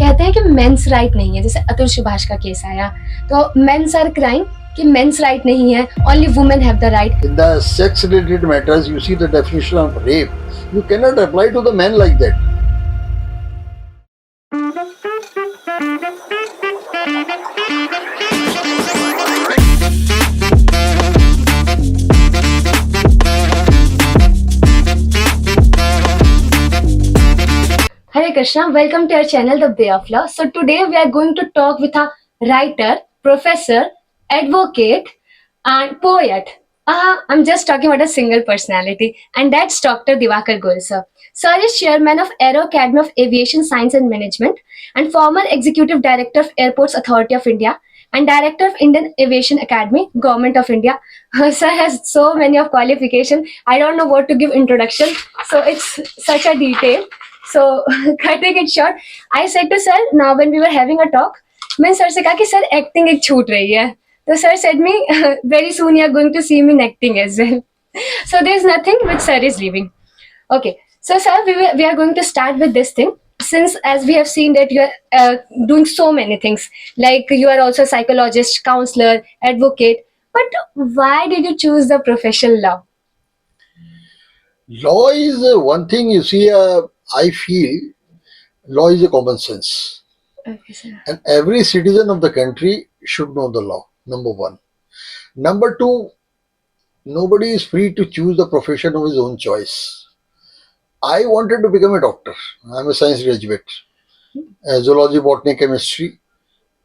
कहते हैं कि मेंस राइट नहीं है, जैसे अतुल सुभाष का केस आया तो मेंस आर क्राइम कि मेंस राइट नहीं है, only women have the right. In the sex related matters, you see the definition of rape. You cannot apply to the men like that. Hare Krishna, welcome to our channel The Way of Law. So today we are going to talk with a writer, professor, advocate and poet. I'm just talking about a single personality, and that's Dr. Diwakar Goel, sir. Sir is chairman of Aero Academy of Aviation Science and Management and former executive director of Airports Authority of India and director of Indian Aviation Academy, Government of India. Sir has so many of qualification. I don't know what to give introduction, so it's such a detail. So cutting it short, I said to sir, now when we were having a talk, मैंने sir से कहा कि sir acting एक छूट रही है. तो sir said me, very soon you are going to see me in acting as well. So there is nothing which sir is leaving. Okay, so sir, we are going to start with this thing. Since as we have seen that you are doing so many things, like you are also a psychologist, counselor, advocate, but why did you choose the profession law? Law is one thing you see, I feel law is a common sense. Okay, sir. And every citizen of the country should know the law, number one. Number two, nobody is free to choose the profession of his own choice. I wanted to become a doctor. I'm a science graduate, zoology, botany, chemistry,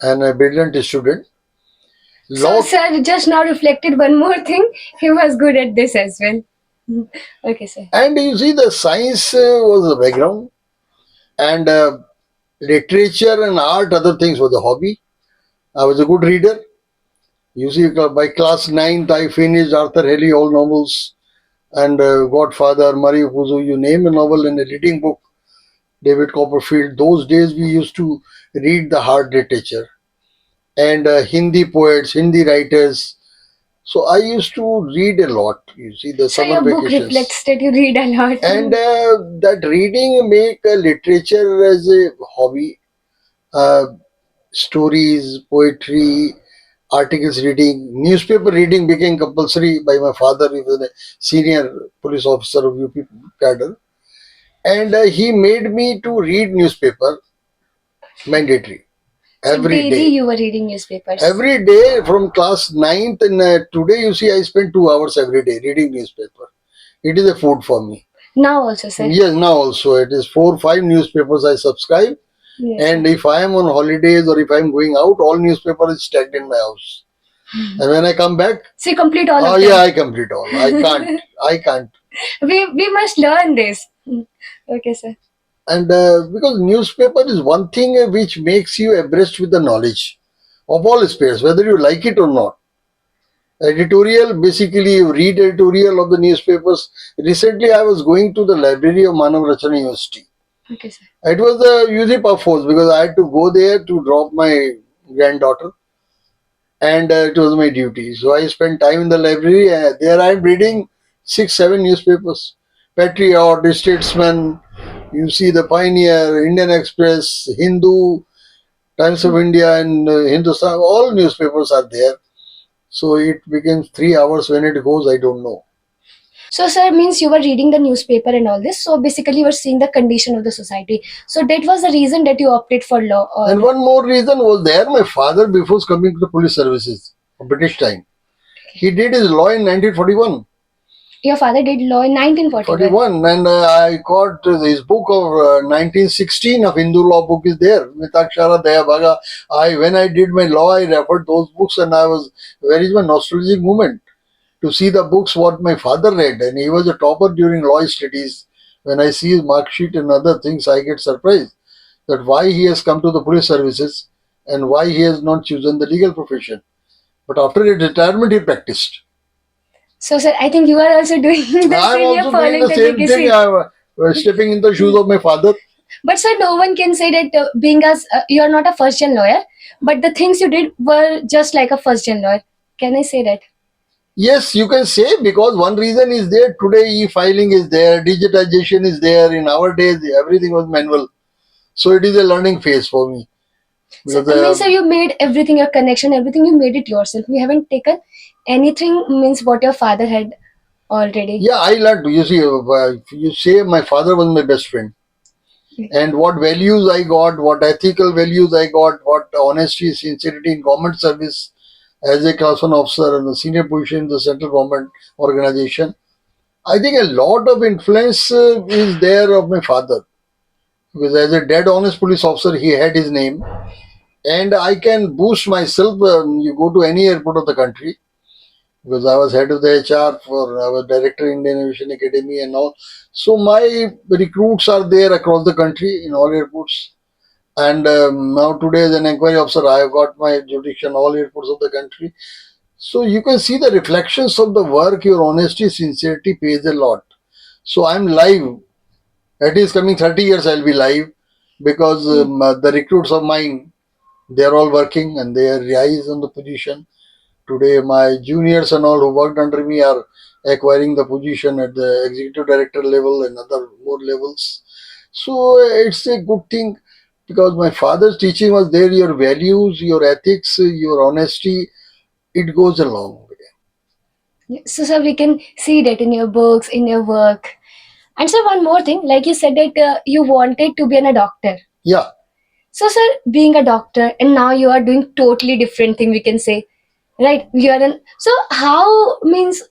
and a brilliant student. So, sir, just now reflected one more thing. He was good at this as well. Okay, sir. And you see, the science was the background, and literature and art, other things was a hobby. I was a good reader. You see, by class 9th, I finished Arthur Haley, all novels, and Godfather, Mario Puzo, you name a novel in a reading book, David Copperfield. Those days we used to read the hard literature and Hindi poets, Hindi writers. So I used to read a lot. You see, the So summer your book vacations. reflects that you read a lot. And that reading make literature as a hobby. Stories, poetry, articles reading, newspaper reading became compulsory by my father. He was a senior police officer of UP cadre, and he made me to read newspaper mandatory So every daily day. you were reading newspapers. Every day from class 9th, and today you see I spend 2 hours every day reading newspaper. It is a food for me. Now also, sir. Yes, now also it is 4 or 5 newspapers I subscribe. Yes, And if I am on holidays or if I am going out, all newspaper is stacked in my house. And when I come back, so you complete all oh of them. yeah, I complete all. I can't. We must learn this. Okay, sir. And because newspaper is one thing which makes you abreast with the knowledge of all spheres, whether you like it or not. Editorial, basically you read editorial of the newspapers. Recently I was going to the library of Manav Rachana University. Okay, sir. It was a usually perforce because I had to go there to drop my granddaughter, and it was my duty. So I spent time in the library. There I am reading 6, 7 newspapers: Patriot, Statesman. You see the Pioneer, Indian Express, Hindu, Times of India, and Hindustan. All newspapers are there. So it becomes 3 hours when it goes. I don't know. So, sir, means you were reading the newspaper and all this. So, basically, you were seeing the condition of the society. So, that was the reason that you opted for law. And one more reason was there. My father, before coming to the police services, British time, he did his law in 1941. Your father did law in 1941. 41, and I got his book of 1916 of Hindu law book is there. Mitakshara Daya Bhaga. When I did my law, I referred those books, and I was very much nostalgic moment to see the books what my father read, and he was a topper during law studies. When I see his mark sheet and other things, I get surprised that why he has come to the police services and why he has not chosen the legal profession. But after his retirement, he practiced. So, sir, I think you are also doing the I'm same. You're also doing following the the same legacy. thing. I'm stepping in the shoes of my father. But, sir, no one can say that being as you are not a first gen lawyer, but the things you did were just like a first gen lawyer. Can I say that? Yes, you can say, because one reason is there. Today, e-filing is there, digitization is there. In our days, everything was manual. So it is a learning phase for me. So, Because, means you made everything, your connection, everything, you made it yourself. You haven't taken anything, means what your father had already. yeah, I learned. You see, you say my father was my best friend. And what values I got, what ethical values I got, what honesty, sincerity in government service as a class one officer and a senior position in the central government organization. I think a lot of influence is there of my father. Because as a dead honest police officer, he had his name. And I can boost myself. You go to any airport of the country, because I was head of the HR for, I was director Indian Aviation Academy and all. So my recruits are there across the country in all airports. And now today as an inquiry officer, I have got my jurisdiction all airports of the country. So you can see the reflections of the work, your honesty, sincerity pays a lot. So I'm live. At least coming 30 years I'll be live because the recruits of mine, they're all working and they rise on the position. Today, my juniors and all who worked under me are acquiring the position at the executive director level and other more levels. So it's a good thing because my father's teaching was there. Your values, your ethics, your honesty, it goes a long way. So, sir, we can see that in your books, in your work. And so, one more thing, like you said that you wanted to be a doctor. Yeah. So, sir, being a doctor, and now you are doing totally different thing. We can say, right? You are an. So, how means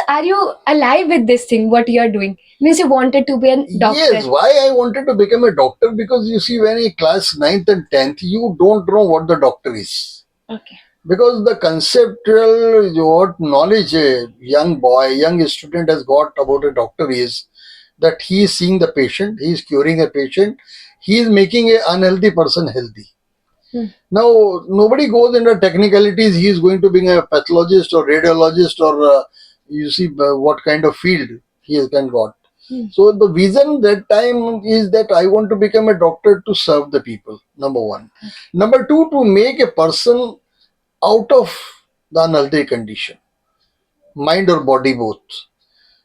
are you alive with this thing? What you are doing means you wanted to be a doctor. Yes, why I wanted to become a doctor? Because you see, when you class 9th and 10th, you don't know what the doctor is. Okay. Because the conceptual what knowledge a young boy, young student has got about a doctor is that he is seeing the patient, he is curing a patient, he is making a unhealthy person healthy. Now, nobody goes into technicalities. He is going to be a pathologist or radiologist or you see what kind of field he has can got. So the vision that time is that I want to become a doctor to serve the people. Number one. Number two, to make a person out of the unhealthy condition, mind or body both.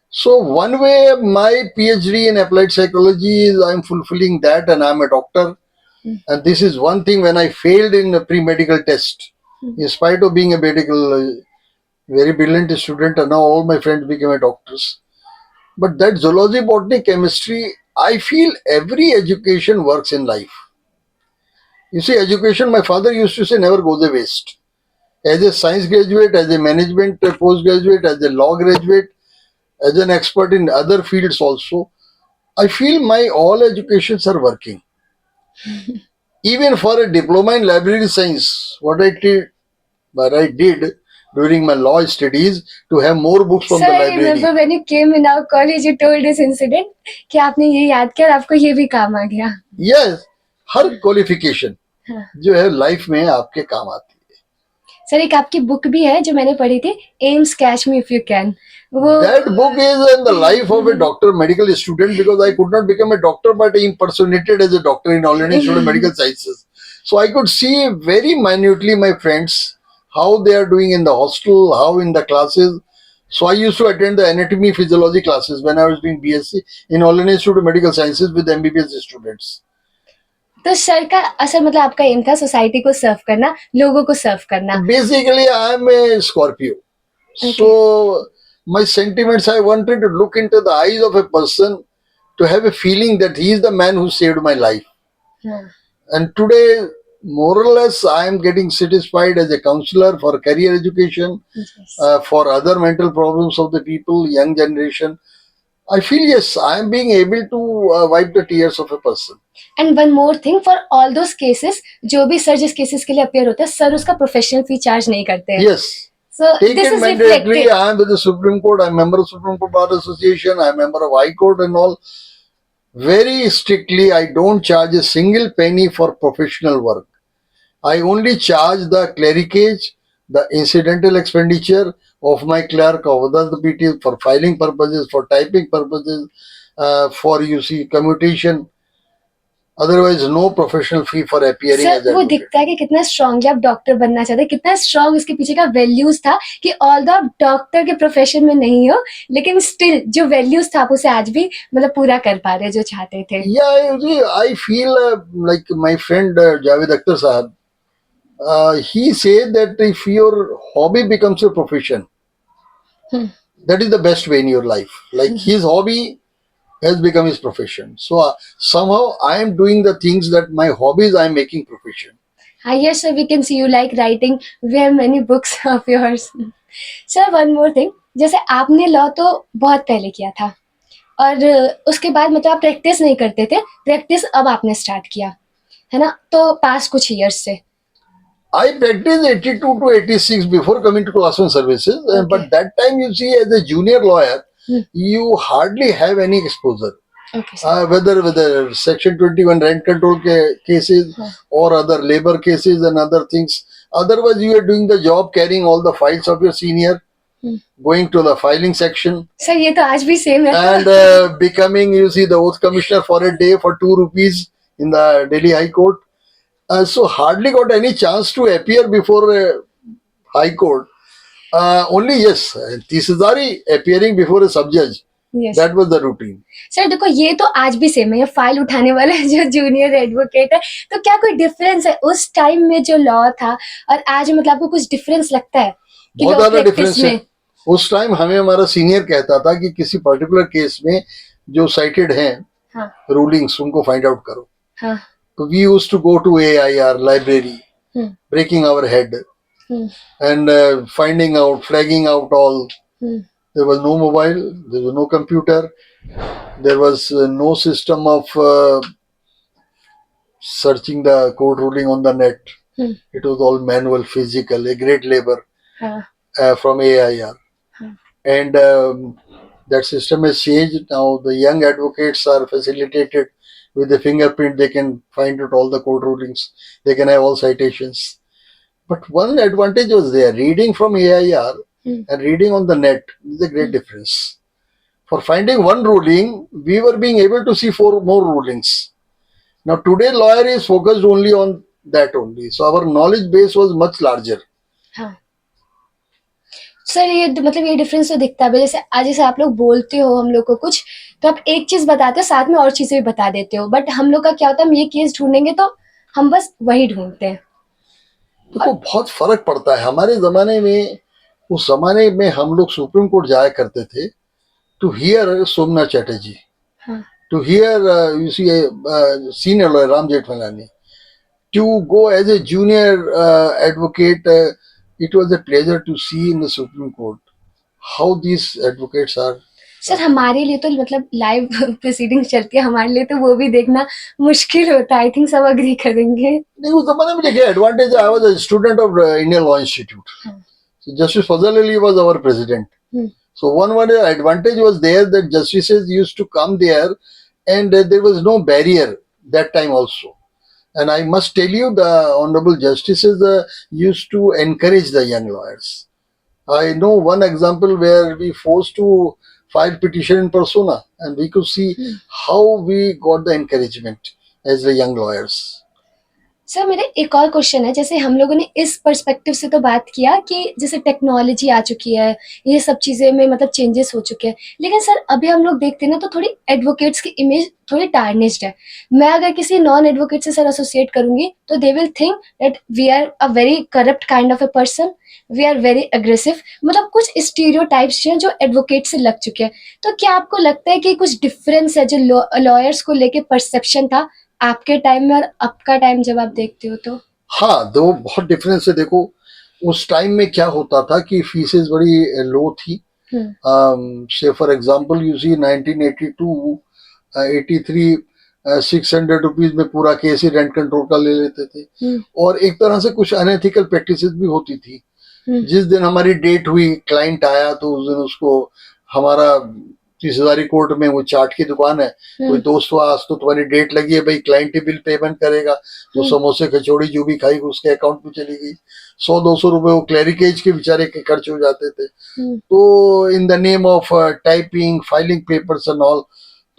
So one way my PhD in applied psychology is I'm fulfilling that and I'm a doctor. And this is one thing when I failed in a pre-medical test, in spite of being a medical, very brilliant student, and now all my friends became a doctors. But that zoology, botany, chemistry, I feel every education works in life. You see, education, my father used to say, never goes a waste. As a science graduate, as a management postgraduate, as a law graduate, as an expert in other fields also, I feel my all educations are working. Even for a diploma in library science, what I did during my law studies to have more books from Sir, the I library. remember when you came in our college, you told this incident कि आपने ये याद किया और आपको ये भी काम आ गया. Yes, हर क्वालिफिकेशन जो है लाइफ में आपके काम आती है. सर एक आपकी बुक भी है जो मैंने पढ़ी थी, AIIMS catch me if you can. वो That book is in the life of a doctor, medical student, because I could not become a doctor, but I impersonated as a doctor in All India Institute of Medical Sciences. So I could see very minutely my friends, how they are doing in the hostel, how in the classes. So I used to attend the anatomy physiology classes when I was doing BSc in All India Institute of Medical Sciences with MBBS students. तो sir का असल मतलब आपका M था society को सर्व करना, लोगों को सर्व करना. Basically, I am a Scorpio. So my sentiments, I wanted to look into the eyes of a person to have a feeling that he is the man who saved my life. हाँ. And today, more or less, I am getting satisfied as a counselor for career education, Yes. for other mental problems of the people, young generation. I feel yes, I am being able to wipe the tears of a person. And one more thing for all those cases, जो भी sir जिस cases के लिए appear होते हैं, sir उसका professional fee charge नहीं करते हैं. Yes. So Take this it is mandatory. reflected. I am with the Supreme Court. I am member of Supreme Court Bar Association. I am member of High Court and all. Very strictly, I don't charge a single penny for professional work. I only charge the clericage, the incidental expenditure of my clerk, of other PT for filing purposes, for typing purposes, for you see commutation. Otherwise, no professional fee for appearing as sir वो advocate. दिखता है कि कितना strongly आप doctor बनना चाहते हैं, कितना स्ट्रांग उसके पीछे का वैल्यूज था कि ऑल आप डॉक्टर के प्रोफेशन में नहीं हो, लेकिन स्टिल जो वैल्यूज था आप उसे आज भी मतलब पूरा कर पा रहे हैं जो चाहते थे. Yeah, you see, I feel like my friend Javed Akhtar Sahab, he said that if your hobby becomes your profession, Hmm. that is the best way in your life. Like his hobby has become his profession. So somehow I am doing the things that my hobbies I am making profession. Yes, sir, we can see you like writing. We have many books of yours. Sir, one more thing. जैसे आपने law तो बहुत पहले किया था और उसके बाद मतलब आप प्रैक्टिस नहीं करते थे, प्रैक्टिस अब आपने स्टार्ट किया है ना, तो पास कुछ ईयर्स से. I practiced 82 to 86 before coming to class 1 services, Okay. but that time you see, as a junior lawyer, Hmm. you hardly have any exposure. Okay, sir. Whether Section 21 rent control cases Huh. or other labor cases and other things. Otherwise, you are doing the job, carrying all the files of your senior, Hmm. going to the filing section, sir ये तो आज भी same है. and becoming, you see, the oath commissioner for a day for 2 rupees in the Delhi High Court. So hardly got any chance to appear before High Court. Only yes, Tisazari appearing before a sub judge. Yes. That was the routine. Sir देखो ये तो आज भी same है, ये file उठाने वाला जो जूनियर एडवोकेट है, तो क्या कोई डिफरेंस है उस टाइम में जो लॉ था और आज, मतलब आपको कुछ डिफरेंस लगता है कि बहुत लॉ ज्यादा प्रैक्टिस डिफरेंस है. में? उस टाइम हमें हमारा सीनियर कहता था कि किसी पर्टिकुलर केस में जो साइटेड हैं हाँ. रूलिंग्स उनको फाइंड आउट करो. हाँ. तो we used to go to AIR library, breaking our head and finding out, flagging out all. There was no mobile, there was no computer, there was no system of searching the court ruling on the net. It was all manual, physical, a great labor from AIR. And that system has changed. Now the young advocates are facilitated with the fingerprint. They can find out all the court rulings. They can have all citations. But one advantage was there. Reading from AIR and reading on the net is a great difference. For finding one ruling, we were being able to see 4 more rulings. Now today lawyer is focused only on that only. So our knowledge base was much larger. हाँ. Sir ये मतलब ये difference तो दिखता है. जैसे आज जैसे आप लोग बोलते हो हम लोग को कुछ, तो आप एक चीज बताते हो साथ में और चीजें भी बता देते हो, बट हम लोग का क्या होता है, हम ये केस ढूंढेंगे तो हम बस वही ढूंढते हैं. देखो बहुत फर्क पड़ता है. हमारे जमाने में, उस जमाने में हम लोग सुप्रीम कोर्ट जाया करते थे to hear Somnath Chatterjee, to hear you see senior lawyer Ram Jethmalani, to go as a junior advocate. It was a pleasure to see in the Supreme Court how these advocates are. Sir हमारे लिए तो मतलब live proceedings चलती है, हमारे लिए तो वो भी देखना मुश्किल होता है. आई थिंक सब अग्री करेंगे. नहीं, उस जमाने में देखिए advantage. I was a student of Indian law institute. Justice Fazal Ali was our president. So one advantage was there that justices used to come there, and there was no barrier that time also. And I must tell you, the honorable justices used to encourage the young lawyers. I know one example where we forced to file petition in persona, and we could see how we got the encouragement as the young lawyers. Sir मेरा एक और question है. जैसे हम लोगों ने इस perspective से तो बात किया कि जैसे टेक्नोलॉजी आ चुकी है, ये सब चीज़ें में मतलब चेंजेस हो चुके हैं, लेकिन सर अभी हम लोग देखते हैं ना तो थोड़ी एडवोकेट्स की इमेज थोड़ी टार्निश्ड है. मैं अगर किसी नॉन एडवोकेट से सर एसोसिएट करूंगी तो they will think that we are a very corrupt kind of a person, we are very aggressive. मतलब कुछ स्टीरियोटाइप्स हैं जो एडवोकेट से लग चुके हैं. तो क्या आपको लगता है कि कुछ डिफरेंस है जो लॉयर्स को लेके परसेप्शन था आपके टाइम में और अब का टाइम जब आप देखते हो तो? हाँ, दो बहुत डिफरेंस है. देखो उस टाइम में क्या होता था कि फीसेस बड़ी लो थी. Say for example you see 1982 83 600 rupees में पूरा केस ही रेंट कंट्रोल का ले लेते थे. और एक तरह से कुछ अनएथिकल प्रैक्टिसेस भी होती थी. जिस दिन हमारी डेट हुई, क्लाइंट आया तो उस दिन उसको हमारा 30,000 कोर्ट में वो चाट की दुकान है, कोई दोस्त हुआ आज तो तुम्हारी डेट लगी है भाई, क्लाइंट ही बिल पेमेंट करेगा. तो समोसे कचौड़ी जो भी खाई उसके अकाउंट में चली गई. 100-200 रुपए वो क्लैरिकेज के बेचारे के खर्च हो जाते थे. तो in the name of typing, filing papers and all.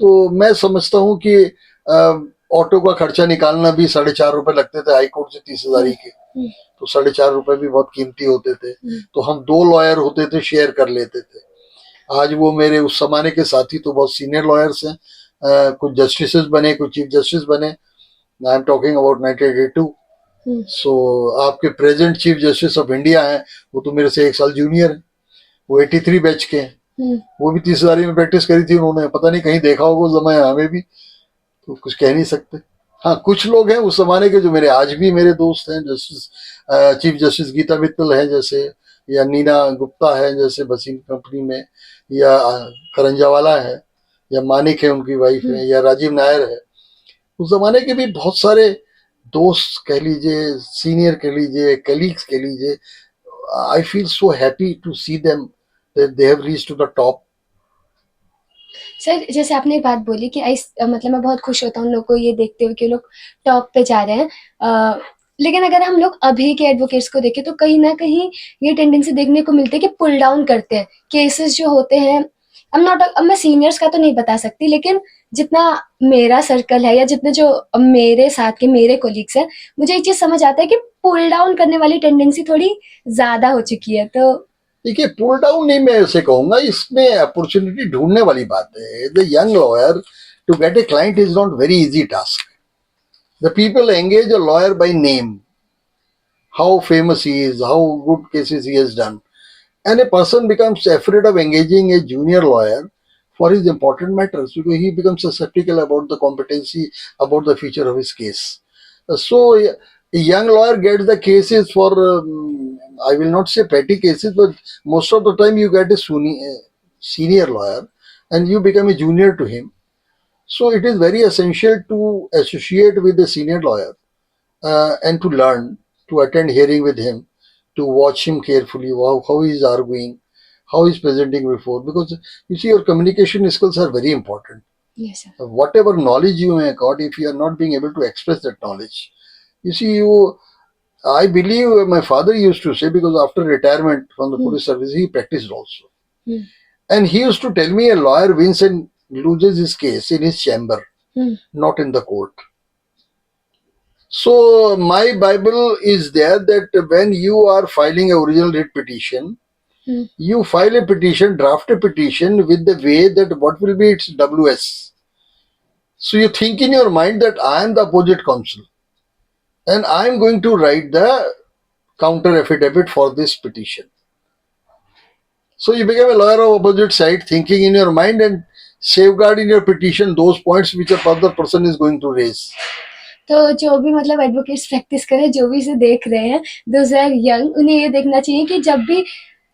तो मैं समझता हूँ कि ऑटो का खर्चा निकालना भी 4.5 रुपए लगते थे हाई कोर्ट से 30,000 के, तो 4.5 रुपए भी बहुत कीमती होते थे। तो हम 2 लॉयर होते थे, शेयर कर लेते थे। आज वो मेरे उस जमाने के साथी तो बहुत सीनियर लॉयर्स हैं, कुछ जस्टिसेस बने, कुछ चीफ जस्टिस बने। I am talking about 1982। सो आपके present chief justice of India हैं, वो तो मेरे से 1 साल जूनियर है, वो 83 बैच के हैं। वो भी 30,000 में प्रैक्टिस करी थी उन्होंने, पता नहीं कहीं देखा होगा उस जमाने हमें भी, तो कुछ कह नहीं सकते। हाँ, कुछ लोग हैं उस जमाने के जो मेरे आज भी मेरे दोस्त हैं, justice chief justice Gita Mittal है जैसे, या नीना गुप्ता है जैसे वसीम कंपनी में, या करंजावाला है, या मानिक है उनकी वाइफ है, या राजीव नायर है। उस जमाने के भी बहुत सारे दोस्त कह लीजिए, सीनियर कह लीजिए, कलीग्स कह लीजिए। I feel so happy to see them that they have reached to the top. Sir जैसे आपने एक बात बोली कि मतलब मैं बहुत खुश होता हूँ उन लोग को ये देखते हुए कि लोग टॉप पे जा रहे हैं। लेकिन अगर हम लोग अभी के एडवोकेट्स को देखें तो कहीं ना कहीं ये टेंडेंसी देखने को मिलती है कि पुल डाउन करते हैं केसेस जो होते हैं। अब मैं सीनियर्स का तो नहीं बता सकती, लेकिन जितना मेरा सर्कल है या जितने जो मेरे साथ के मेरे कोलीग्स हैं, मुझे एक चीज समझ आता है कि पुल डाउन करने वाली टेंडेंसी थोड़ी ज्यादा हो चुकी है। तो देखिए, पुल डाउन नहीं मैं ऐसे कहूंगा, इसमें अपॉर्चुनिटी ढूंढने वाली बात है। The young lawyer to get a client is not very easy task. The people engage a lawyer by name, how famous he is, how good cases he has done. And a person becomes afraid of engaging a junior lawyer for his important matters because he becomes skeptical about the competency, about the future of his case. So, a young lawyer gets the cases for, I will not say petty cases, but most of the time you get a senior lawyer and you become a junior to him. So, it is very essential to associate with a senior lawyer and to learn, to attend hearing with him, to watch him carefully, how he is arguing, how he is presenting before. Because you see, your communication skills are very important. yes sir. Whatever knowledge you may have got, if you are not being able to express that knowledge, you see, I believe my father used to say, because after retirement from the police service, he practiced also. And he used to tell me a lawyer wins and loses his case in his chamber, not in the court. So my Bible is there that when you are filing a original writ petition, you file a petition, draft a petition with the way that what will be its WS. So you think in your mind that I am the opposite counsel and I am going to write the counter affidavit for this petition. So you become a lawyer of opposite side, thinking in your mind and safeguard in your petition those points which a other person is going to raise. तो जो भी मतलब advocates practice करें, जो भी इसे देख रहे हैं, दोज आर यंग, उन्हें ये देखना चाहिए कि जब भी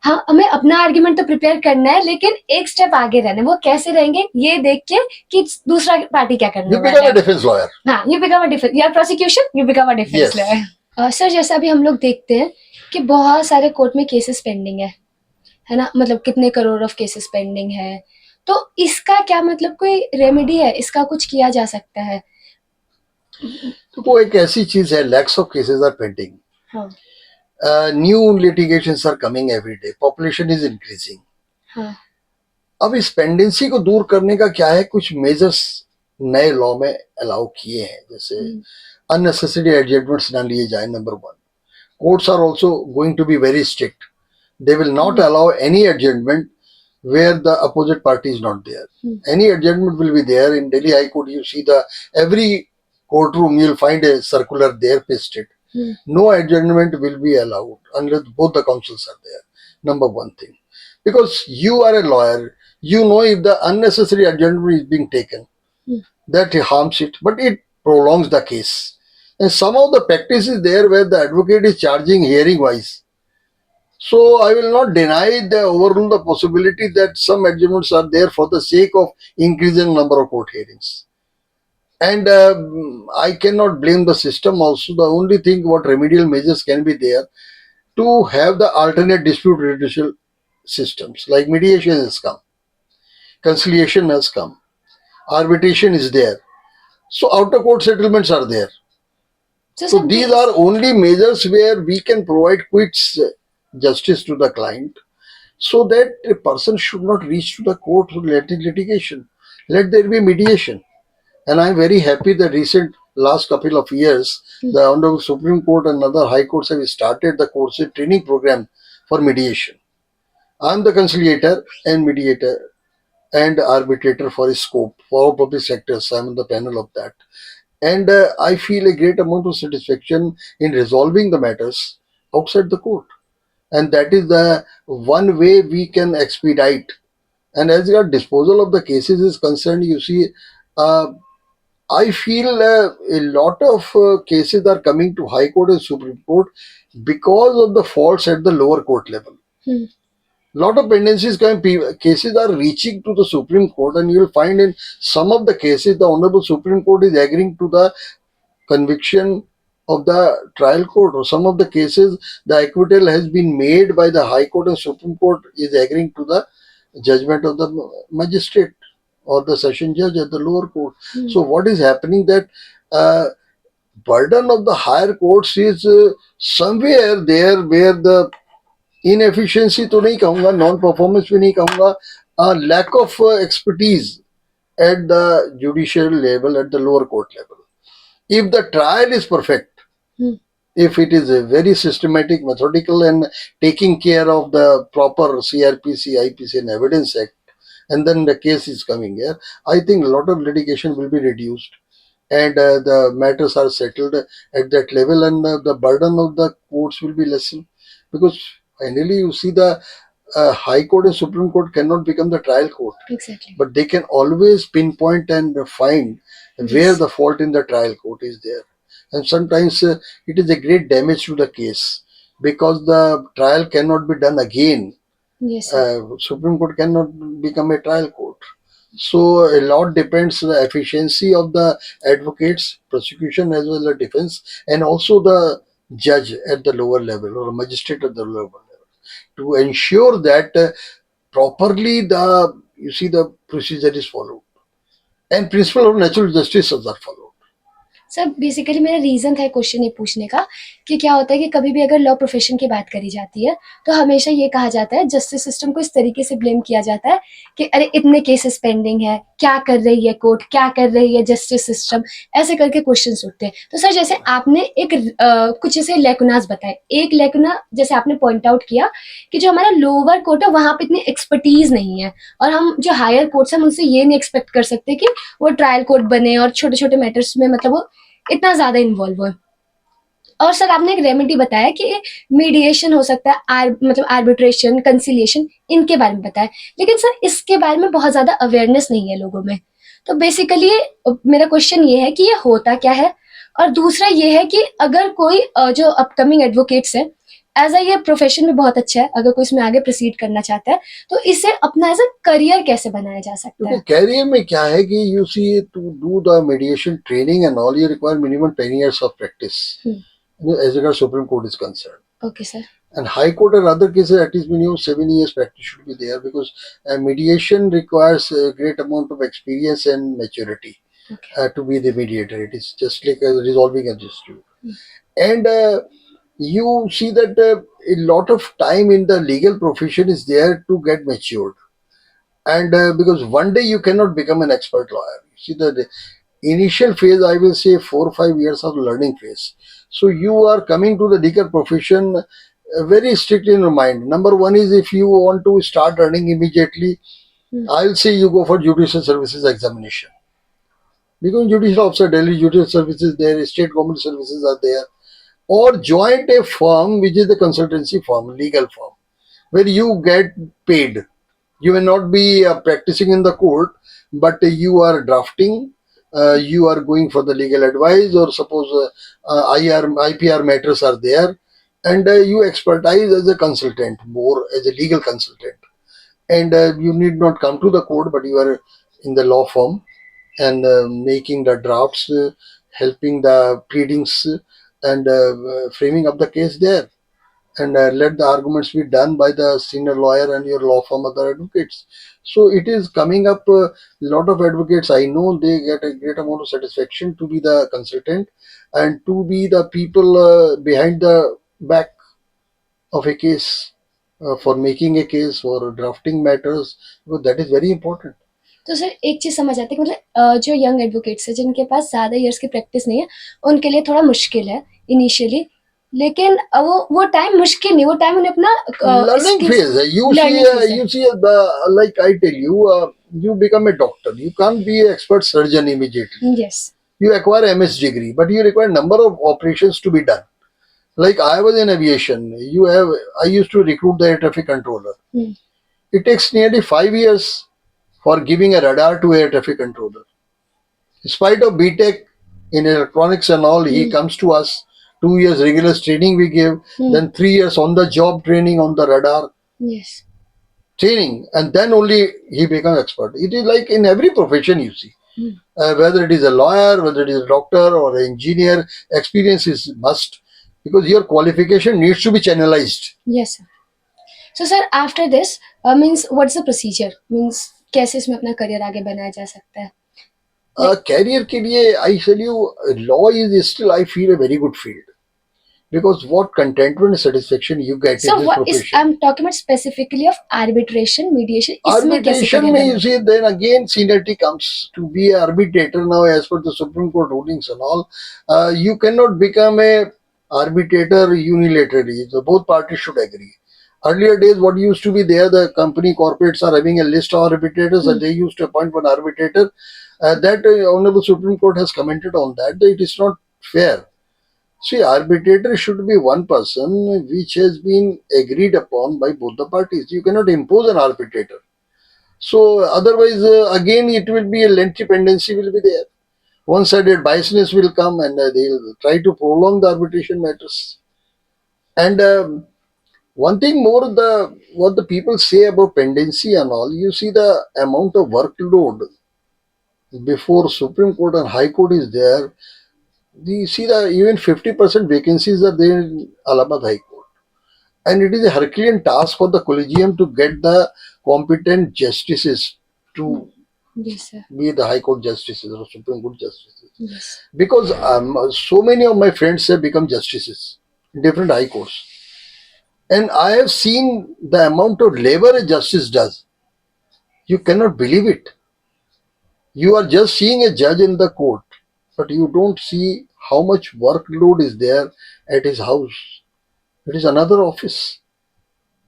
हाँ हमें अपना आर्ग्यूमेंट तो प्रिपेयर करना है, लेकिन एक स्टेप आगे रहना है। वो कैसे रहेंगे ये देख के कि दूसरा पार्टी क्या करने You वाला become है। a defense lawyer. हाँ, you become a defence, you are prosecution, you become a defence Yes. Lawyer. Sir जैसा अभी हम लोग देखते हैं कि बहुत सारे कोर्ट में केसेस पेंडिंग है ना, मतलब कितने करोड़ ऑफ केसेस पेंडिंग है। तो इसका क्या मतलब कोई रेमेडी है, इसका कुछ किया जा सकता है? तो वो एक ऐसी चीज है, lakhs of cases are pending, हाँ new litigations are coming every day, population is increasing. हाँ अब इस पेंडेंसी को दूर करने का क्या है, कुछ मेजर्स नए लॉ में अलाउ किए हैं, जैसे अननेसेसरी एडजस्टमेंट्स ना लिए जाए। Number one, courts are also going to be very strict. They will not allow any adjournment where the opposite party is not there. Any adjournment will be there. In Delhi High Court, you see every courtroom you'll find a circular there pasted. No adjournment will be allowed unless both the counsels are there. Number one thing, because you are a lawyer, you know if the unnecessary adjournment is being taken, that harms it, but it prolongs the case. And some of the practice is there where the advocate is charging hearing wise. So I will not deny the overrule the possibility that some adjournments are there for the sake of increasing number of court hearings. And I cannot blame the system also. The only thing what remedial measures can be there to have the alternate dispute resolution systems, like mediation has come, conciliation has come, arbitration is there. So out of court settlements are there. So these are only measures where we can provide quick justice to the client, so that a person should not reach to the court for litigation. Let there be mediation. And I'm very happy that recent last couple of years, the Honorable Supreme Court and other high courts have started the course training program for mediation. I'm the conciliator and mediator and arbitrator for a scope for all public sectors. I'm on the panel of that. And I feel a great amount of satisfaction in resolving the matters outside the court. And that is the one way we can expedite. And as your disposal of the cases is concerned, you see, uh, I feel a lot of cases are coming to High Court and Supreme Court because of the faults at the lower court level. Lot of pendencies cases are reaching to the Supreme Court, and you will find in some of the cases the Honorable Supreme Court is agreeing to the conviction of the trial court, or some of the cases the acquittal has been made by the High Court and Supreme Court is agreeing to the judgment of the magistrate or the session judge at the lower court. So what is happening that uh, burden of the higher courts is somewhere there where the inefficiency तो नहीं कहूँगा, non performance भी नहीं कहूँगा, lack of expertise at the judicial level, at the lower court level. If the trial is perfect, if it is a very systematic, methodical, and taking care of the proper CRPC, IPC, and Evidence Act, and then the case is coming here, I think a lot of litigation will be reduced, and the matters are settled at that level, and the burden of the courts will be lessened, because finally you see the High Court and Supreme Court cannot become the trial court. Exactly. But they can always pinpoint and find where the fault in the trial court is there. And sometimes it is a great damage to the case because the trial cannot be done again. Yes. Supreme Court cannot become a trial court. So a lot depends on the efficiency of the advocates, prosecution as well as defense, and also the judge at the lower level or magistrate at the lower level to ensure that properly the procedure is followed and principle of natural justice are followed. Sir basically मेरा reason था question ये पूछने का कि क्या होता है कि कभी भी अगर लॉ प्रोफेशन की बात करी जाती है तो हमेशा ये कहा जाता है, जस्टिस सिस्टम को इस तरीके से ब्लेम किया जाता है कि अरे इतने केसेस पेंडिंग है, क्या कर रही है कोर्ट, क्या कर रही है जस्टिस सिस्टम, ऐसे करके क्वेश्चंस उठते हैं। तो सर जैसे आपने एक कुछ ऐसे लेकुनास बताए, एक लेकुना जैसे आपने पॉइंट आउट किया कि जो हमारा लोअर कोर्ट है वहाँ पे इतनी एक्सपर्टीज नहीं है, और हम जो हायर कोर्ट्स हैं हम उनसे ये नहीं एक्सपेक्ट कर सकते कि वो ट्रायल कोर्ट बने और छोटे छोटे मैटर्स में मतलब वो इतना ज्यादा इन्वॉल्व हो। और सर आपने एक रेमेडी बताया कि मीडिएशन हो सकता है, मतलब आर्बिट्रेशन, कंसिलिएशन, इनके बारे में बताया, लेकिन सर इसके बारे में बहुत ज्यादा अवेयरनेस नहीं है लोगों में। तो बेसिकली मेरा क्वेश्चन ये है कि ये होता क्या है, और दूसरा ये है कि अगर कोई जो अपकमिंग एडवोकेट्स है एज ये प्रोफेशन में बहुत अच्छा है, अगर कोई इसमें आगे प्रोसीड करना चाहता है तो इसे अपना एज अ करियर कैसे बनाया जा सकता है? कैरियर में क्या है कि you see to do the mediation training and all you require minimum 10 years of practice as regards Supreme Court is concerned. Okay, sir. And High Court and other cases, at least minimum 7 years practice should be there because mediation requires a great amount of experience and maturity to be the mediator. It is just like resolving a dispute. And you see that a lot of time in the legal profession is there to get matured. And because one day you cannot become an expert lawyer. You see the initial phase, I will say 4 or 5 years of learning phase. So you are coming to the legal profession very strictly in your mind. Number one is if you want to start earning immediately, I'll say you go for judicial services examination. Because judicial officer, Delhi judicial services there, state government services are there. Or join a firm which is the consultancy firm, legal firm, where you get paid. You may not be practicing in the court, but you are drafting, you are going for the legal advice, or suppose IPR matters are there, and you expertise as a consultant, more as a legal consultant. And you need not come to the court, but you are in the law firm and making the drafts, helping the pleadings, and framing up the case there, and let the arguments be done by the senior lawyer and your law firm other advocates. So it is coming up a lot of advocates I know, they get a great amount of satisfaction to be the consultant and to be the people behind the back of a case, for making a case, for drafting matters, because that is very important. तो sir एक चीज़ समझ आती है कि मतलब जो young advocates हैं जिनके पास ज़्यादा इयर्स की प्रैक्टिस नहीं है, उनके लिए थोड़ा मुश्किल है इनिशियली। लेकिन वो टाइम मुश्किल नहीं, वो टाइम उन्हें अपना Learning skills phase. Learning phase है। You see, like I tell you, you become a doctor. You can't be an expert surgeon immediately. Yes. You acquire MS degree, but you require number of operations to be done. Like I was in aviation. I used to recruit the air traffic controller. Hmm. It takes nearly 5 years for giving a radar to air traffic controller. In spite of BTech in electronics and all, he comes to us. 2 years regular training we give, then 3 years on the job training on the radar Yes. training, and then only he becomes expert. It is like in every profession you see. Whether it is a lawyer, whether it is a doctor or an engineer, experience is must because your qualification needs to be channelized. Yes sir. So sir after this means what's the procedure? Means कैसे इसमें अपना career आगे बनाया जा सकता है? Career के लिए I tell you, law is still I feel a very good field because what contentment and satisfaction you get So in this what is profession. I'm talking about specifically of arbitration, mediation. इसमें कैसे Arbitration career may you banana? see then again seniority comes to be an arbitrator now as per the Supreme Court rulings and all. You cannot become a arbitrator unilaterally. So both parties should agree. Earlier days, what used to be there, the company corporates are having a list of arbitrators and they used to appoint one arbitrator. That Honorable Supreme Court has commented on that it is not fair. See, arbitrator should be one person which has been agreed upon by both the parties. You cannot impose an arbitrator. So otherwise, again, it will be a lengthy pendency will be there. One-sided biasness will come, and they'll try to prolong the arbitration matters. And one thing more, the what the people say about pendency and all, you see the amount of workload before Supreme Court and High Court is there. You see the even 50% vacancies are there in Allahabad High Court. And it is a Herculean task for the collegium to get the competent justices to Yes sir. be the High Court justices or Supreme Court justices. Yes. Because so many of my friends have become justices in different high courts. And I have seen the amount of labor a justice does. You cannot believe it. You are just seeing a judge in the court, but you don't see how much workload is there at his house. It is another office.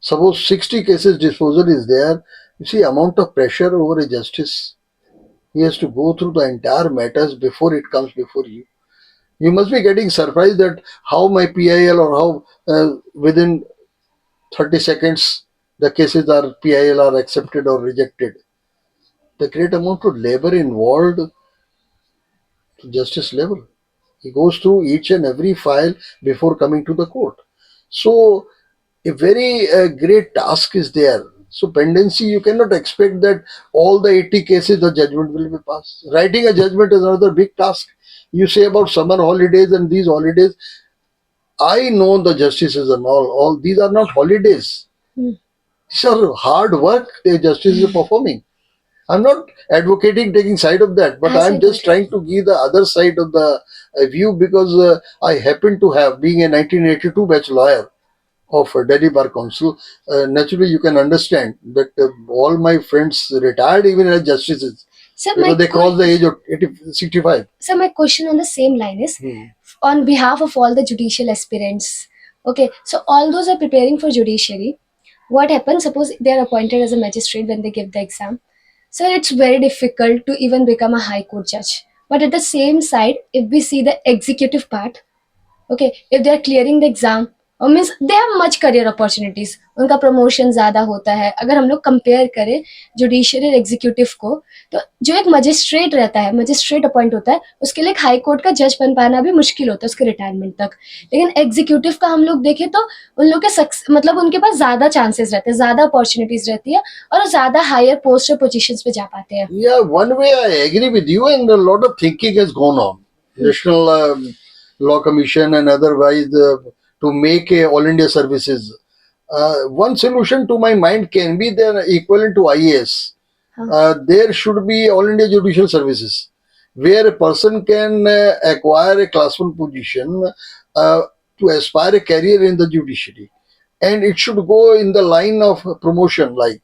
Suppose 60 cases disposal is there. You see amount of pressure over a justice. He has to go through the entire matters before it comes before you. You must be getting surprised that how my PIL or how within 30 seconds the cases are PIL are accepted or rejected. The great amount of labor involved to justice level. He goes through each and every file before coming to the court. So a very great task is there. So pendency, you cannot expect that all the 80 cases the judgment will be passed. Writing a judgment is another big task. You say about summer holidays and these holidays. I know the justices and all these are not holidays. These are hard work the justices are performing. I'm not advocating taking side of that, but As I I'm just got it. trying to give the other side of the view because I happen to have, being a 1982 batch lawyer of Delhi Bar Council, naturally you can understand that all my friends retired even as justices Sir, because they crossed the age of 65. So my question on the same line is on behalf of all the judicial aspirants. Okay, so all those are preparing for judiciary. What happens? Suppose they are appointed as a magistrate when they give the exam. So it's very difficult to even become a high court judge. But at the same side, if we see the executive part, okay, if they are clearing the exam means they have much career opportunities, उनका promotion ज़्यादा होता है. अगर हम लोग compare करें judiciary और executive को, तो जो एक मजिस्ट्रेट रहता है, मजिस्ट्रेट अपॉइंट होता है, उसके लिए एक हाई कोर्ट का जज बन पाना भी मुश्किल होता है उसके रिटायरमेंट तक. लेकिन एग्जीक्यूटिव का हम लोग देखें तो उन लोग के मतलब उनके पास ज़्यादा चांसेस रहते हैं, ज़्यादा अपॉर्चुनिटीज रहती है और वो ज़्यादा हायर पोस्ट और पोजिशन पे जा पाते हैं. Yeah, one way I agree with you, and a lot of thinking has gone on. National Law Commission and otherwise to make a all India services. One solution to my mind can be the equivalent to IAS. There should be all India judicial services where a person can acquire a class 1 position to aspire a career in the judiciary, and it should go in the line of promotion like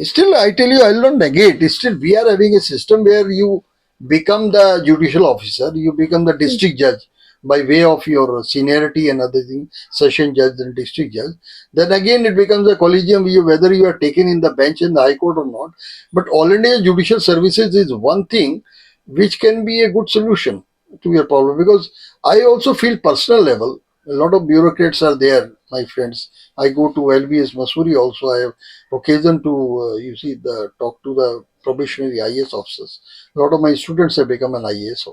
Still, I tell you, I will not negate. Still, we are having a system where you become the judicial officer, you become the district judge by way of your seniority and other things, session judge and district judge. Then again, it becomes a collegium, whether you are taken in the bench in the high court or not. But all India judicial services is one thing which can be a good solution to your problem, because I also feel personal level. A lot of bureaucrats are there, my friends. I go to LBS Masuri also. I have occasion to talk to the probationary IAS officers. A lot of my students have become an IAS.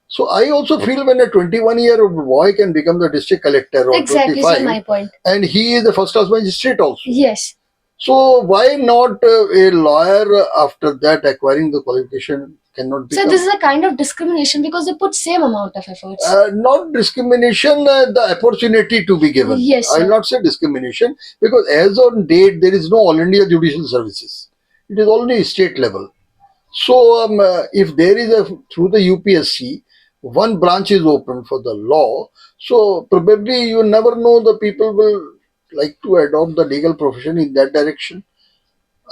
So I also feel when a 21-year-old boy can become the district collector or Exactly, sir, 25, my point. and he is the first class magistrate also. Yes. So why not a lawyer after that acquiring the qualification cannot So become? this is a kind of discrimination because they put same amount of efforts. Not discrimination, the opportunity to be given. Yes, I will sir. not say discrimination, because as on date there is no all India judicial services. It is only state level. So if there is a through the UPSC, one branch is open for the law. So probably you never know, the people will like to adopt the legal profession in that direction.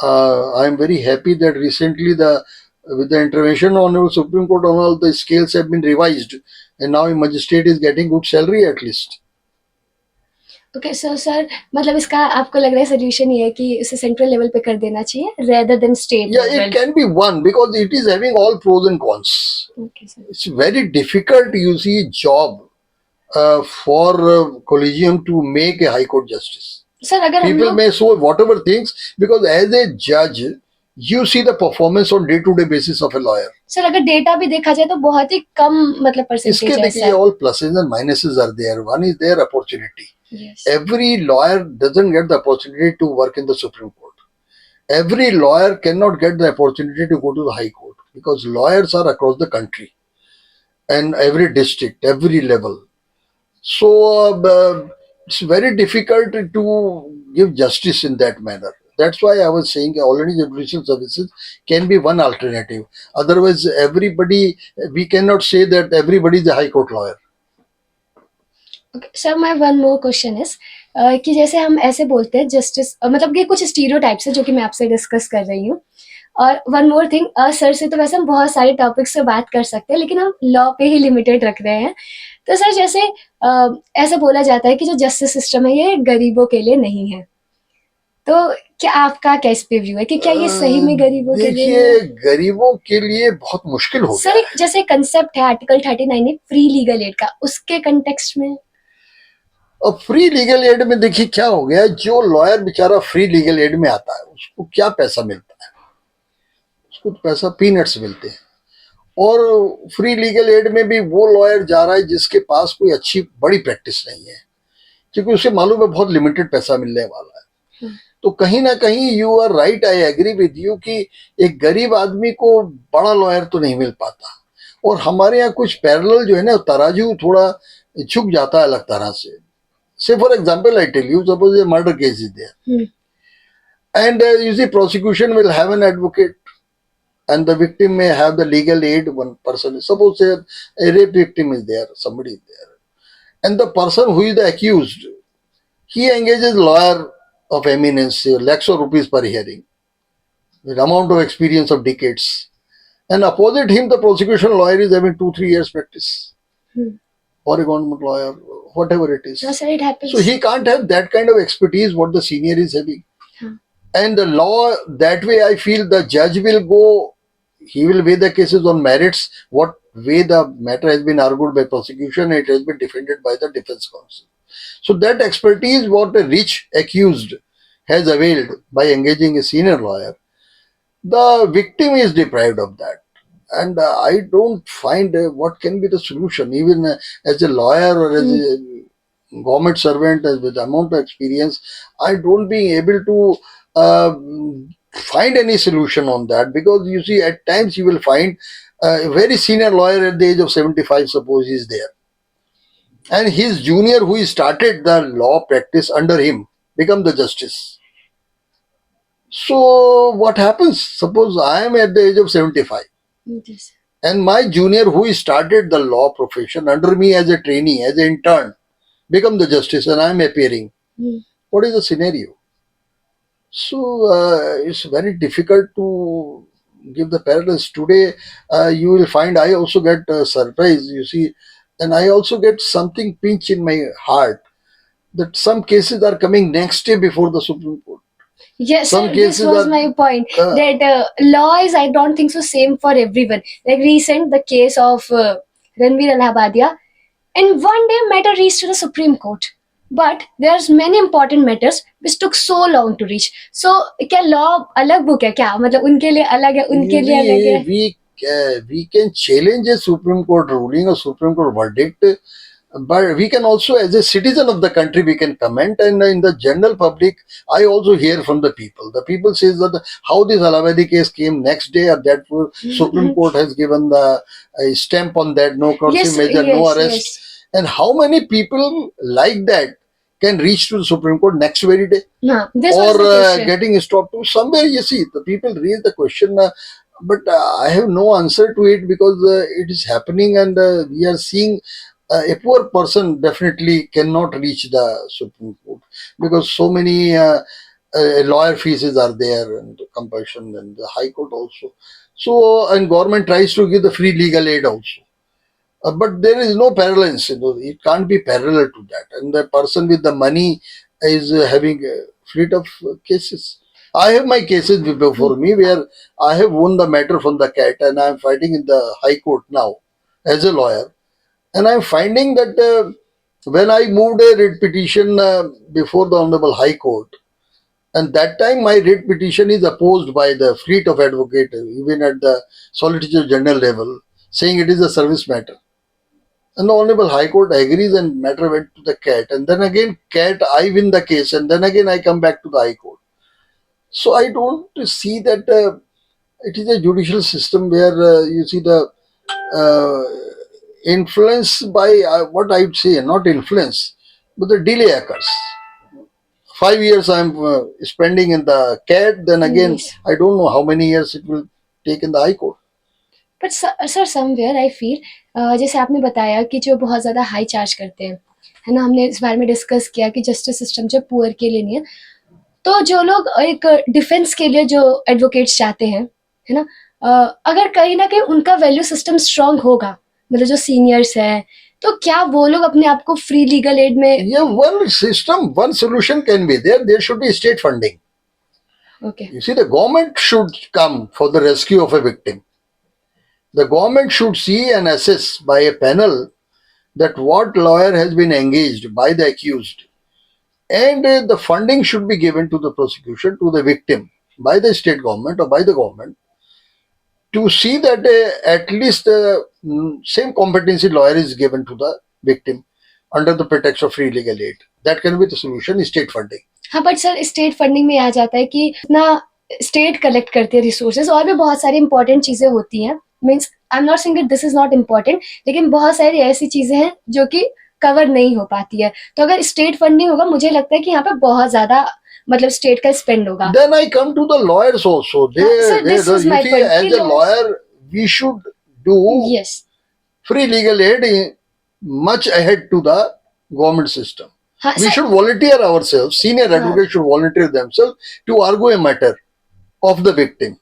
I am very happy that recently the with the intervention on the Supreme Court on all the scales have been revised, and now a magistrate is getting good salary at least. Okay so sir मतलब इसका आपको लग रहा है solution ये है कि इसे सेंट्रल लेवल पे कर देना चाहिए rather than state Yeah, it level. can be one because it is having all pros and cons. Okay sir. It's very difficult, you see, job for collegium to make a high court justice. Sir अगर हम People लोग may say whatever things, because as a judge, you see the performance on day-to-day basis of a lawyer. Sir अगर data भी देखा जाए तो बहुत ही कम मतलब इसके परसेंटेज है देखिए sir. all pluses and minuses are there. One is their opportunity. Yes. Every lawyer doesn't get the opportunity to work in the Supreme Court. Every lawyer cannot get the opportunity to go to the High Court, because lawyers are across the country and every district, every level. So it's very difficult to give justice in that manner. That's why I was saying already judicial services can be one alternative. Otherwise, we cannot say that everybody is a high court lawyer. Sir my one more question is कि जैसे हम ऐसे बोलते हैं justice मतलब कि कुछ stereotypes है जो कि मैं आपसे डिस्कस कर रही हूँ. और वन मोर थिंग सर से तो वैसे हम बहुत सारे टॉपिक्स पे बात कर सकते हैं लेकिन हम लॉ पे ही लिमिटेड रख रहे हैं. तो सर जैसे ऐसा बोला जाता है कि जो जस्टिस सिस्टम है ये गरीबों के लिए नहीं है. तो क्या आपका क्या इस पे व्यू है कि क्या ये सही में गरीबों के लिए देखिए, गरीबों के लिए बहुत मुश्किल हो सर गया एक जैसे कंसेप्ट है आर्टिकल 39 फ्री लीगल एड का उसके कंटेक्स्ट में. अब फ्री लीगल एड में देखिए क्या हो गया, जो लॉयर बेचारा फ्री लीगल एड में आता है उसको क्या पैसा मिलता है? उसको तो पैसा पीनट्स मिलते हैं. और फ्री लीगल एड में भी वो लॉयर जा रहा है जिसके पास कोई अच्छी बड़ी प्रैक्टिस नहीं है, क्योंकि उसे मालूम है बहुत लिमिटेड पैसा मिलने वाला है. तो कहीं ना कहीं you are right, I agree with you कि एक गरीब आदमी को बड़ा लॉयर तो नहीं मिल पाता. और हमारे यहाँ कुछ पैरेलल जो है ना, तराजू थोड़ा झुक जाता है अलग तरह से. Say for example, I tell you, suppose a murder case is there, and you see prosecution will have an advocate, and the victim may have the legal aid. One person, suppose a rape victim is there, somebody is there, and the person who is the accused, he engages lawyer of eminence, say, lakhs of rupees per hearing, with amount of experience of decades, and opposite him the prosecution lawyer is having 2-3 years practice, or a government lawyer, whatever it is. No, sir, it happens. So he can't have that kind of expertise what the senior is having. And the law, that way I feel the judge will go, he will weigh the cases on merits, what way the matter has been argued by prosecution, it has been defended by the defense counsel. So that expertise what a rich accused has availed by engaging a senior lawyer, the victim is deprived of that. And I don't find what can be the solution, even as a lawyer or as a government servant with amount of experience, I don't being able to find any solution on that, because you see at times you will find a very senior lawyer at the age of 75, suppose is there, and his junior who started the law practice under him become the justice. So what happens? Suppose I am at the age of 75. Yes. And my junior who started the law profession under me as a trainee, as an intern, become the justice, and I am appearing. What is the scenario? So it's very difficult to give the parallels today. You will find I also get surprise, you see, and I also get something pinch in my heart that some cases are coming next day before the Supreme Court. Yes, Some sir, this cases was are my point. uh, That law is, I don't think so, same for everyone. Like recent, the case of Ranveer Allahabadia, and one day matter reached to the Supreme Court. But there's many important matters which took so long to reach. So क्या law अलग book है क्या? मतलब उनके लिए अलग है, you उनके लिए अलग see, है. we can challenge a Supreme Court ruling or Supreme Court verdict, but we can also, as a citizen of the country, we can comment. And in the general public, I also hear from the people. The people says that how this Allahabadi case came next day, or that Supreme Court has given the stamp on that, no coercive Yes, measure, no yes, arrest, yes. and how many people like that can reach to the Supreme Court next very day, Nah, this was or the question. getting stopped to somewhere. You see, the people raise the question, but I have no answer to it, because it is happening, and we are seeing a poor person definitely cannot reach the Supreme Court, because so many lawyer fees are there, and compulsion, and the High Court also. So, and government tries to give the free legal aid also. But there is no parallels. It can't be parallel to that. And the person with the money is having a fleet of cases. I have my cases before me where I have won the matter from the cat, and I am fighting in the High Court now as a lawyer. And I am finding that when I moved a writ petition before the Honorable High Court, and that time my writ petition is opposed by the fleet of advocates, even at the Solicitor General level, saying it is a service matter. And the Honorable High Court agrees, and matter went to the CAT. And then again, CAT, I win the case, and then again I come back to the High Court. So I don't see that it is a judicial system where you see the influence by what I would say, not influence, but the delay occurs. 5 years I'm spending in the CAT, then again, Yes. I don't know how many years it will take in the High Court. But sir somewhere I feel जैसे आपने बताया कि जो बहुत ज़्यादा high charge करते हैं, है ना, हमने इस बारे में डिस्कस किया कि जस्टिस सिस्टम जो पुअर के लिए नहीं है, तो जो लोग एक डिफेंस के लिए जो एडवोकेट्स चाहते हैं, है ना, अगर कहीं ना कहीं उनका वैल्यू सिस्टम स्ट्रांग होगा, मतलब जो सीनियर्स हैं, तो क्या वो लोग अपने आप को फ्री लीगल एड में. Yeah, one system, one solution can be there. There should be state funding. Okay. You see, the government should come for the rescue of a victim. The government should see and assess by a panel that what lawyer has been engaged by the accused, and the funding should be given to the prosecution, to the victim, by the state government or by the government, to see that at least same competency lawyer is given to the victim under the pretext of free legal aid. That can be the solution, state funding. हाँ, but sir state funding में आ जाता है कि ना, state collect करती है resources, और भी बहुत सारी इंपॉर्टेंट चीजें होती हैं. Means I am not saying that this is not important, लेकिन बहुत सारी ऐसी चीजें हैं जो कि कवर नहीं हो पाती है. तो अगर स्टेट फंडिंग होगा, मुझे लगता है कि यहाँ पे बहुत ज्यादा मतलब स्टेट का स्पेंड होगा. Then I come to the lawyers also. Sir, this is my You see, point. as a lawyer, we should do Yes. free legal aid much ahead to the government system. हाँ We sir. should volunteer ourselves. Senior advocates should volunteer themselves to argue a matter of the victim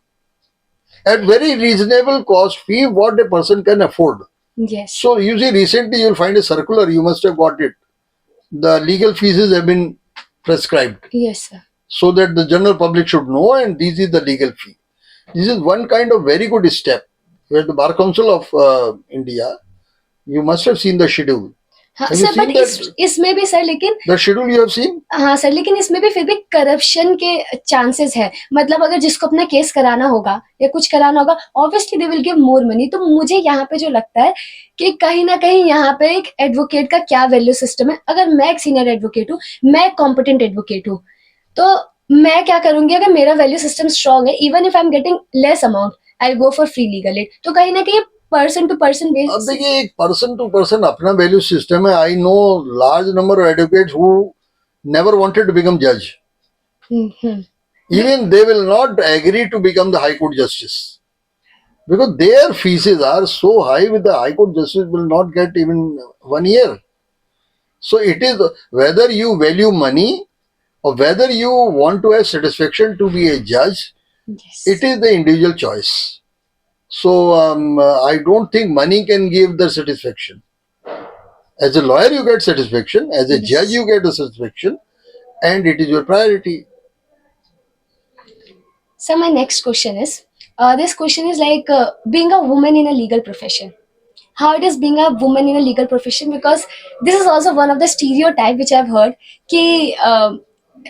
at very reasonable cost fee, what a person can afford. Yes. So you see, recently you'll find a circular. You must have got it. The legal fees have been prescribed, Yes, sir. so that the general public should know, and this is the legal fee. This is one kind of very good step where the Bar Council of India, you must have seen the schedule. हाँ Have you sir, but seen that? इसमें भी sir, लेकिन The schedule you have seen? हाँ sir, लेकिन इसमें भी फिर भी करप्शन के चांसेस है. मतलब अगर जिसको अपना केस कराना होगा या कुछ कराना होगा, obviously they will give more money. तो मुझे यहाँ पे जो लगता है कि कहीं ना कहीं यहाँ पे एक एडवोकेट का क्या वैल्यू सिस्टम है. अगर मैं एक सीनियर एडवोकेट हूँ, मैं एक कॉम्पिटेंट एडवोकेट हूँ, तो मैं क्या करूंगी, अगर मेरा वैल्यू सिस्टम स्ट्रांग है, even if I am getting less amount, I go for free legal aid. तो कहीं ना कहीं पर्सन टू पर्सन अब बेसिस. देखिए, एक पर्सन टू पर्सन अपना वैल्यू सिस्टम है. I know large number of advocates who never wanted to become judge. Even they will not agree to become the High Court justice, because their fees are so high. With the High Court justice will not get even 1 year. So it is whether you value money or whether you want to have satisfaction to be a judge, Yes. it is the individual choice. So I don't think money can give the satisfaction. As a lawyer, you get satisfaction. As a Yes. judge, you get the satisfaction, and it is your priority. So my next question is, this question is like being a woman in a legal profession. How it is being a woman in a legal profession, because this is also one of the stereotype which I've heard कि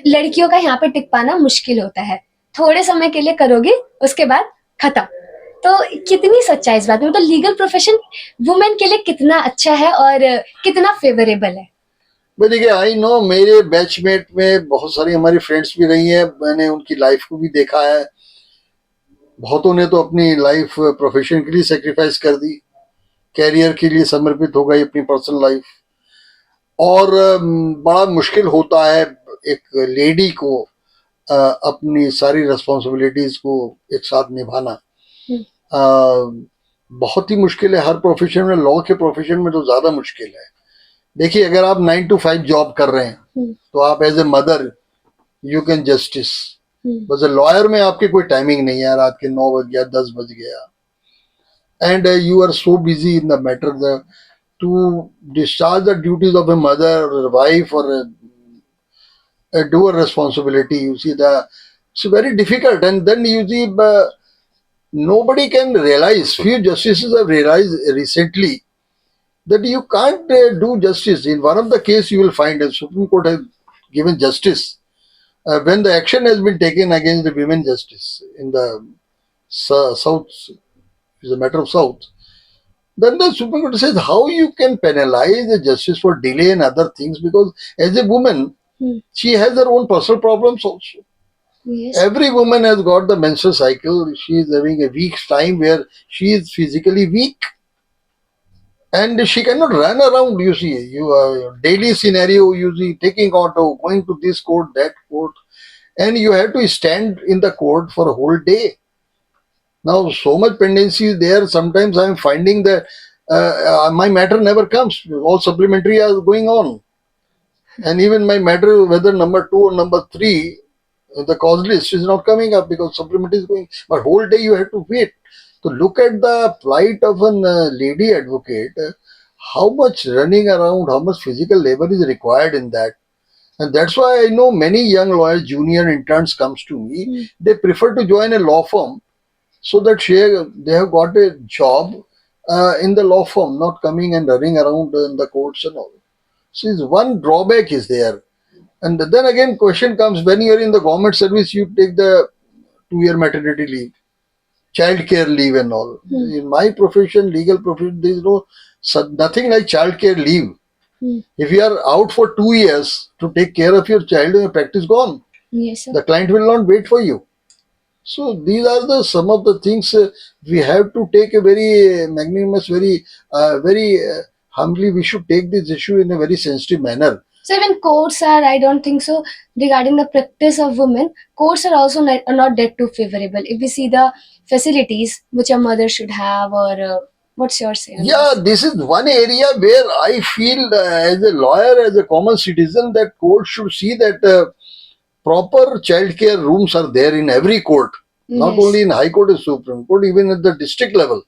लड़कियों का यहाँ पे टिक पाना मुश्किल होता है, थोड़े समय के लिए करोगे उसके बाद खत्म. तो कितनी सच्चाई इस बात में, मतलब लीगल प्रोफेशन वुमेन के लिए कितना अच्छा है और कितना फेवरेबल है? भाई देखिए, आई नो, मेरे बैचमेट में बहुत सारी हमारी फ्रेंड्स भी रही हैं, मैंने उनकी लाइफ को भी देखा है. बहुतों ने तो अपनी लाइफ प्रोफेशन के लिए सेक्रीफाइस कर दी, कैरियर के लिए समर्पित हो गई अपनी पर्सनल लाइफ. और बड़ा मुश्किल होता है एक लेडी को अपनी सारी रिस्पॉन्सिबिलिटीज को एक साथ निभाना. बहुत ही मुश्किल है हर प्रोफेशन में. लॉ के प्रोफेशन में तो ज्यादा मुश्किल है. देखिए, अगर आप 9 to 5 जॉब कर रहे हैं तो आप as a mother you can justice. बस लॉयर में आपकी कोई टाइमिंग नहीं है, रात के 9 बज गया, 10 बज गया, and you are so busy in the matter to discharge the duties of a mother or a wife or a dual responsibility. You see, it's very difficult, and then you see nobody can realize. Few justices have realized recently that you can't do justice. In one of the case, you will find the Supreme Court has given justice when the action has been taken against the women justice in the South. It's a matter of South. Then the Supreme Court says how you can penalize the justice for delay and other things, because as a woman, she has her own personal problems also. Yes. Every woman has got the menstrual cycle. She is having a week's time where she is physically weak. And she cannot run around, you see. Daily scenario, you see, taking auto, going to this court, that court. And you have to stand in the court for a whole day. Now, so much pendency is there. Sometimes I am finding that my matter never comes. All supplementary are going on. And even my matter, whether number 2 or number 3, the cause list is not coming up because supplementary is going. But whole day you have to wait. So look at the plight of a lady advocate. How much running around, how much physical labor is required in that. And that's why I know many young lawyers, junior interns comes to me. They prefer to join a law firm, so that they have got a job in the law firm, not coming and running around in the courts and all. So one drawback is there. And then again, question comes, when you are in the government service, you take the 2-year maternity leave, child care leave and all. In my profession, legal profession, there is nothing like child care leave. If you are out for 2 years to take care of your child, your practice gone. Yes, sir. The client will not wait for you. So these are some of the things we have to take a very magnanimous, very humbly. We should take this issue in a very sensitive manner. So even courts are, I don't think so, regarding the practice of women, courts are also not that too favorable. If we see the facilities which a mother should have, or what's your say on Yeah, this? this is one area where I feel as a lawyer, as a common citizen, that court should see that proper childcare rooms are there in every court, not Yes. only in High Court and Supreme Court, even at the district level.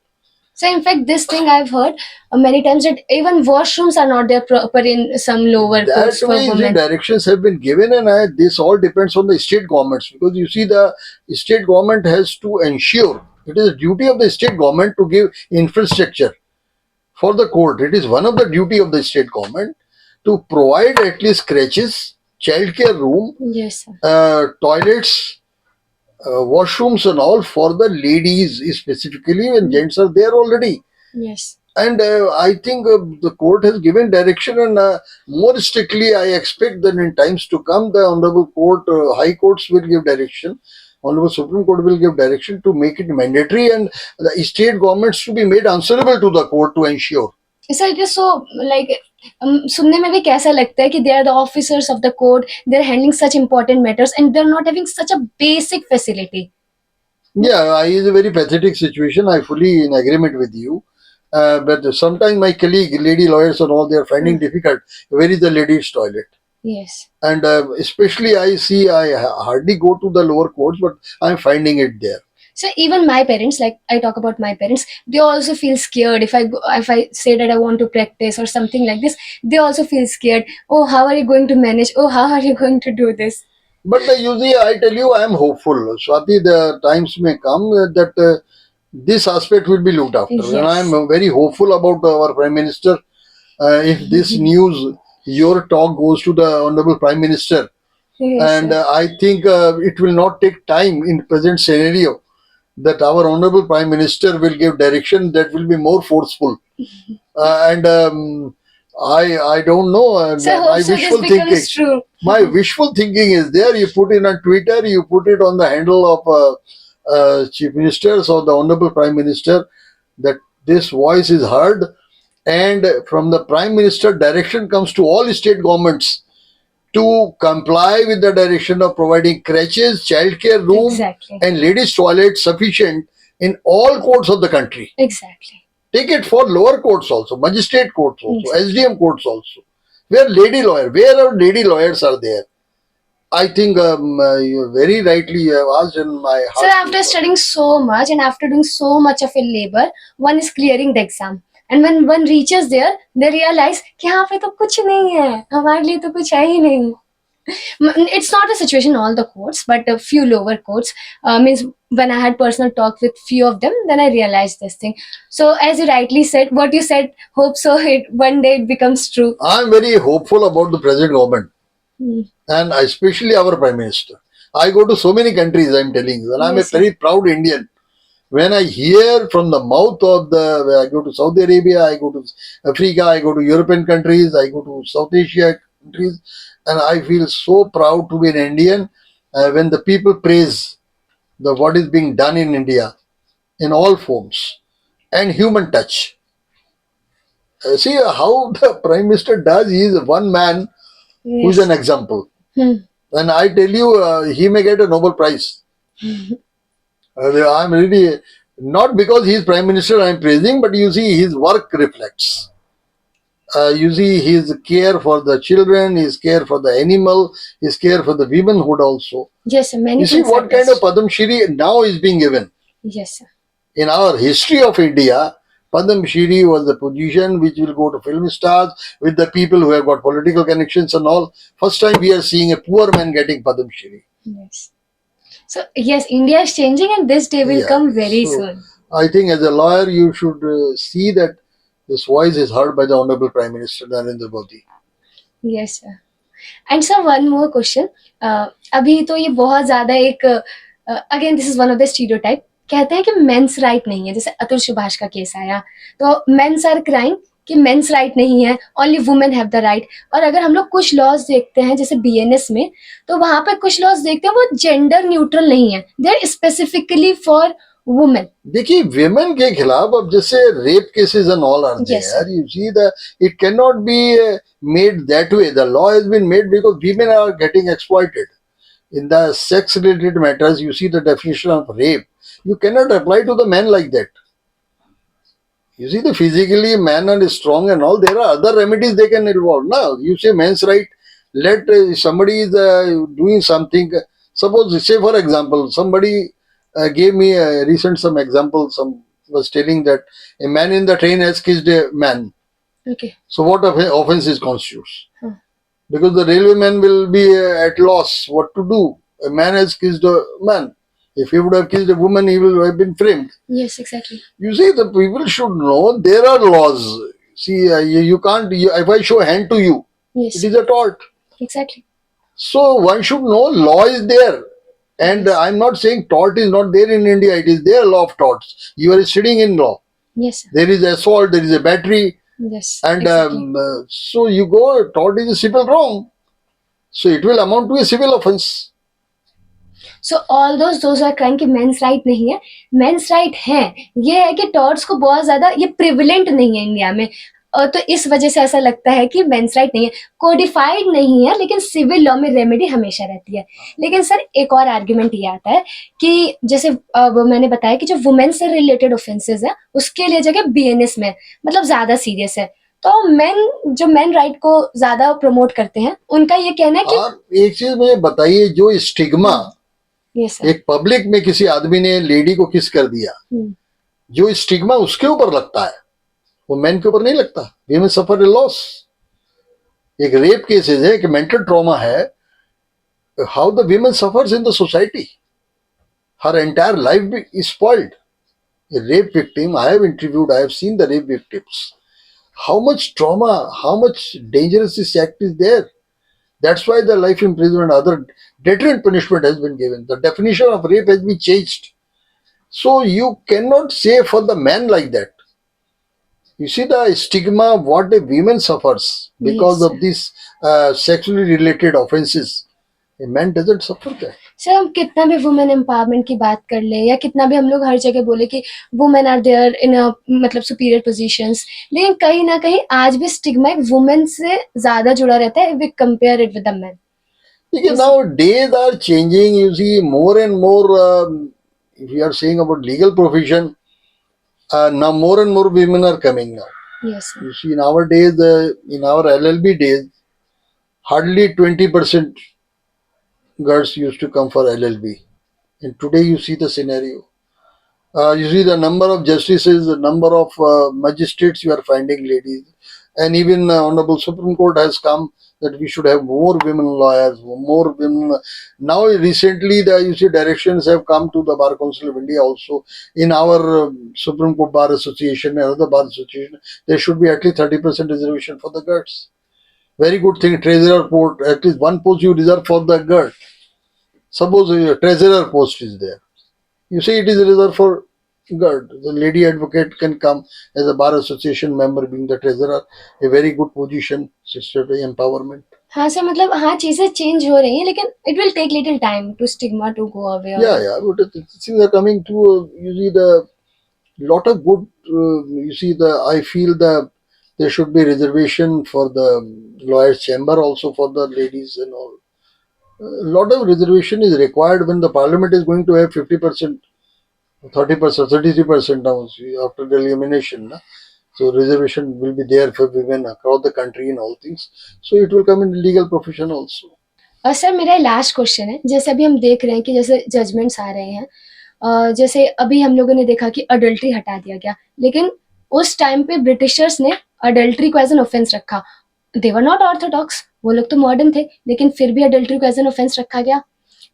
So in fact, this thing I've heard many times, that even washrooms are not there proper in some lower That courts for way, the women. directions have been given, and this all depends on the state governments, because you see, the state government has to ensure, it is a duty of the state government to give infrastructure for the court. It is one of the duty of the state government to provide at least crèches, childcare room, Yes, sir. toilets, washrooms and all for the ladies specifically, when gents are there already. Yes. And I think the court has given direction, and more strictly, I expect that in times to come, the Honorable Court, High Courts will give direction, Honorable Supreme Court will give direction to make it mandatory, and the state governments to be made answerable to the court to ensure. So it is so like सुनने में भी कैसा लगता है कि they are the officers of the court, they are handling such important matters and they are not having such a basic facility. Yeah, it is a very pathetic situation. I fully in agreement with you. But sometimes my colleague, lady lawyers and all, they are finding difficult. Where is the ladies' toilet? Yes. And especially I hardly go to the lower courts, but I'm finding it there. So even my parents, like I talk about my parents, they also feel scared if if I say that I want to practice or something like this. They also feel scared. Oh, how are you going to manage? Oh, how are you going to do this? But the usually I tell you, I am hopeful, Swati. The times may come that this aspect will be looked after, and I am Yes. very hopeful about our Prime Minister. If this news, your talk goes to the Honorable Prime Minister, Yes, and sir. I think it will not take time in present scenario that our Honorable Prime Minister will give direction that will be more forceful. And I don't know. So I My hope so this wishful thinking, becomes true. my wishful thinking is there. You put it on Twitter, you put it on the handle of Chief Ministers or the Honorable Prime Minister that this voice is heard, and from the Prime Minister, direction comes to all state governments to comply with the direction of providing creches, childcare room, Exactly. and ladies' toilets sufficient in all courts of the country. Exactly. Take it for lower courts also, magistrate courts also, Exactly. SDM courts also. Where our lady lawyers are there. I think you very rightly you have asked, and my So heart after feels for you. studying so much and after doing so much of a labor, one is clearing the exam. And when one reaches there, they realize कि यहाँ पे तो कुछ नहीं है, हमारे लिए तो कुछ है ही नहीं. It's not a situation in all the courts, but a few lower courts. Means when I had personal talk with few of them, then I realized this thing. So as you rightly said, what you said, hope so it one day it becomes true. I'm very hopeful about the present government Hmm. and especially our Prime Minister. I go to so many countries, I'm telling you, and I'm a Yes, sir. very proud Indian. When I hear from the mouth of I go to Saudi Arabia, I go to Africa, I go to European countries, I go to South Asia countries, and I feel so proud to be an Indian when the people praise the what is being done in India in all forms and human touch. See how the Prime Minister does. He is one man who is Yes. an example, Hmm. and I tell you, he may get a Nobel Prize. I'm really not because he is Prime Minister. I'm praising, but you see, his work reflects. You see his care for the children, his care for the animal, his care for the womanhood also. Yes, sir. Many You see things are what kind of touched. Padam Shri now is being given. Yes, sir. In our history of India, Padam Shri was the position which will go to film stars with the people who have got political connections and all. First time we are seeing a poor man getting Padam Shri. Yes. So yes, India is changing, and this day will Yeah. come very So soon. I think as a lawyer, you should see that this voice is heard by the Honorable Prime Minister Narendra Modi. Yes, sir. And sir one more question. अभी तो ये बहुत ज्यादा एक again this is one of the stereotype. कहते हैं कि men's right नहीं है. जैसे अतुल सुभाष का केस आया तो मेंस आर क्राइंग कि मेंस राइट नहीं है, only women have the right. और अगर हम लोग कुछ लॉज देखते हैं जैसे बीएनएस में, तो वहां पे कुछ लॉज देखते हैं वो जेंडर न्यूट्रल नहीं है, they are specifically for women. देखिए विमेन के खिलाफ अब जैसे rape cases and all are Yes, sir. There you see the it can not be made that way. The law has been made because women are getting exploited in the sex related matters. You see the definition of rape, you cannot apply to the men like that. You see the physically man and strong and all, there are other remedies they can involve. Now you say men's right, let somebody is doing something. Suppose say for example somebody gave me a recent some example. Some was telling that a man in the train has kissed a man. Okay. So what offense is constitutes? Huh. Because the railwayman will be at loss what to do. A man has kissed a man. If he would have kissed a woman, he will have been framed. Yes, exactly. You see, the people should know there are laws. See, you can't. If I show hand to you, Yes, it is a tort. exactly. So one should know law is there. And Yes. I'm not saying tort is not there in India. It is there law of torts. You are studying in law. Yes, sir. There is assault. There is a battery. Yes, And exactly. so you go, tort is a civil wrong. So it will amount to a civil offense. So all those are crime कि men's right नहीं है. Mains right है, ये है कि torts को बहुत ज्यादा ये प्रिविलेंट नहीं है इंडिया में. तो इस वजह से ऐसा लगता है कि मेंस राइट नहीं है, कोडिफाइड नहीं है, लेकिन सिविल लॉ में रेमेडी हमेशा रहती है. लेकिन सर एक और आर्ग्यूमेंट ये आता है कि जैसे अब मैंने बताया कि जो वुमेन से रिलेटेड ऑफेंसेस है उसके लिए जगह बीएनएस में मतलब ज्यादा सीरियस है. तो जो मेन राइट को ज्यादा प्रमोट करते हैं, उनका ये कहना है कि आप एक चीज मुझे बताइए, जो स्टिग्मा ये सर एक पब्लिक में किसी आदमी ने लेडी को किस कर दिया, जो स्टिग्मा उसके ऊपर लगता है वो मैन के ऊपर नहीं लगता. वीमेन सफर ए लॉस. एक रेप केसेस है, एक मेंटल ट्रॉमा है. How the women suffers in the society, her entire life is spoiled. A rape victim, I have interviewed, I have seen the rape victims. How much trauma, how much dangerous this act is there. That's why the life imprisonment, other deterrent punishment has been given. The definition of rape has been changed. So you cannot say for the man like that. You see the stigma what a woman suffers because Yes, of these sexually related offenses. A man doesn't suffer that. Sir हम कितना भी women empowerment की बात कर ले या कितना भी हम लोग हर जगह बोले कि वुमेन आर देयर इन मतलब सुपीरियर पोजीशंस, लेकिन कहीं ना कहीं आज भी स्टिग्मा एक वुमेन से ज्यादा जुड़ा रहता है we compare it with the man. Because now days are changing, you see more and more. If you are saying about legal profession, now more and more women are coming now. Yes sir. You see nowadays, in our LLB days, hardly 20% girls used to come for LLB. And today you see the scenario. You see the number of justices, the number of magistrates you are finding ladies. And even Honorable Supreme Court has come that we should have more women lawyers, more women. Now recently you see directions have come to the Bar Council of India also. In our Supreme Court Bar Association and other Bar Association, there should be at least 30% reservation for the girls. Very good thing. Treasurer post, at least one post you reserve for the girl. Suppose a treasurer post is there. You see it is reserved for girl. The lady advocate can come as a bar association member, being the treasurer, a very good position, sister empowerment. हाँ सर, मतलब हाँ चीजें change हो रही हैं, लेकिन it will take little time to stigma to go away. Yeah, but things are coming to, you see the lot of good, you see I feel there should be reservation for the lawyers chamber also for the ladies and all. A lot of reservation is required when the parliament is going to have 50%, 30%, 33% now after the elimination. Na? So reservation will be there for women across the country in all things. So it will come in the legal profession also. और sir मेरा last question है, जैसे अभी हम देख रहे हैं कि जैसे जजमेंट्स आ रहे हैं, जैसे अभी हम लोगों ने देखा कि अडल्ट्री हटा दिया गया, लेकिन उस टाइम पे ब्रिटिशर्स ने अडल्ट्री को एज एन ऑफेंस रखा. दे वर नॉट ऑर्थोडॉक्स, वो लोग तो मॉडर्न थे, लेकिन फिर भी अडल्ट्री को एज एन ऑफेंस रखा गया.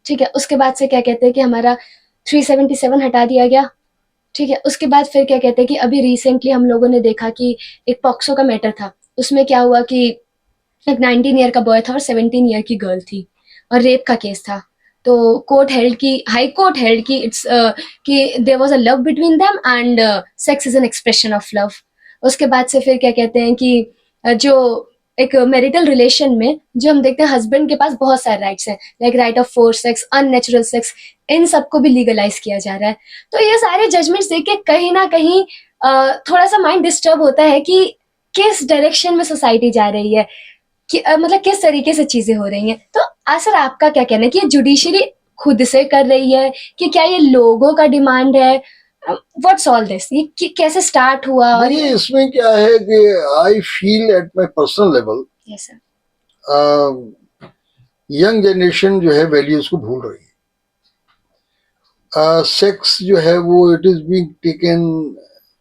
ठीक है, उसके बाद से क्या कहते हैं कि हमारा 377 हटा दिया गया. ठीक है, उसके बाद फिर क्या कहते हैं कि अभी रिसेंटली हम लोगों ने देखा कि एक पॉक्सो का मैटर था, उसमें क्या हुआ कि एक 19 ईयर का बॉय था और 17 ईयर की गर्ल थी और रेप का केस था. तो हाई कोर्ट हेल्ड की इट्स कि there was a love between them and sex is an expression of love. उसके बाद से फिर क्या कहते हैं कि जो एक मैरिटल रिलेशन में जो हम देखते हैं हस्बैंड के पास बहुत सारे राइट्स हैं, like right of force sex, unnatural sex, इन सबको भी लीगलाइज किया जा रहा है. तो ये सारे जजमेंट्स देख के कहीं ना कहीं थोड़ा सा माइंड डिस्टर्ब होता है कि किस डायरेक्शन में सोसाइटी जा रही है, कि मतलब किस तरीके से चीजें हो रही हैं. तो सर आपका क्या कहना है कि ये जुडिशरी खुद से कर रही है कि क्या ये लोगों का डिमांड है? व्हाट्स ऑल दिस, ये कैसे स्टार्ट हुआ? और नहीं, इसमें क्या है कि I feel at my personal level, yes sir, young generation जो है वैल्यूज को भूल रही है. सेक्स जो है वो it is being taken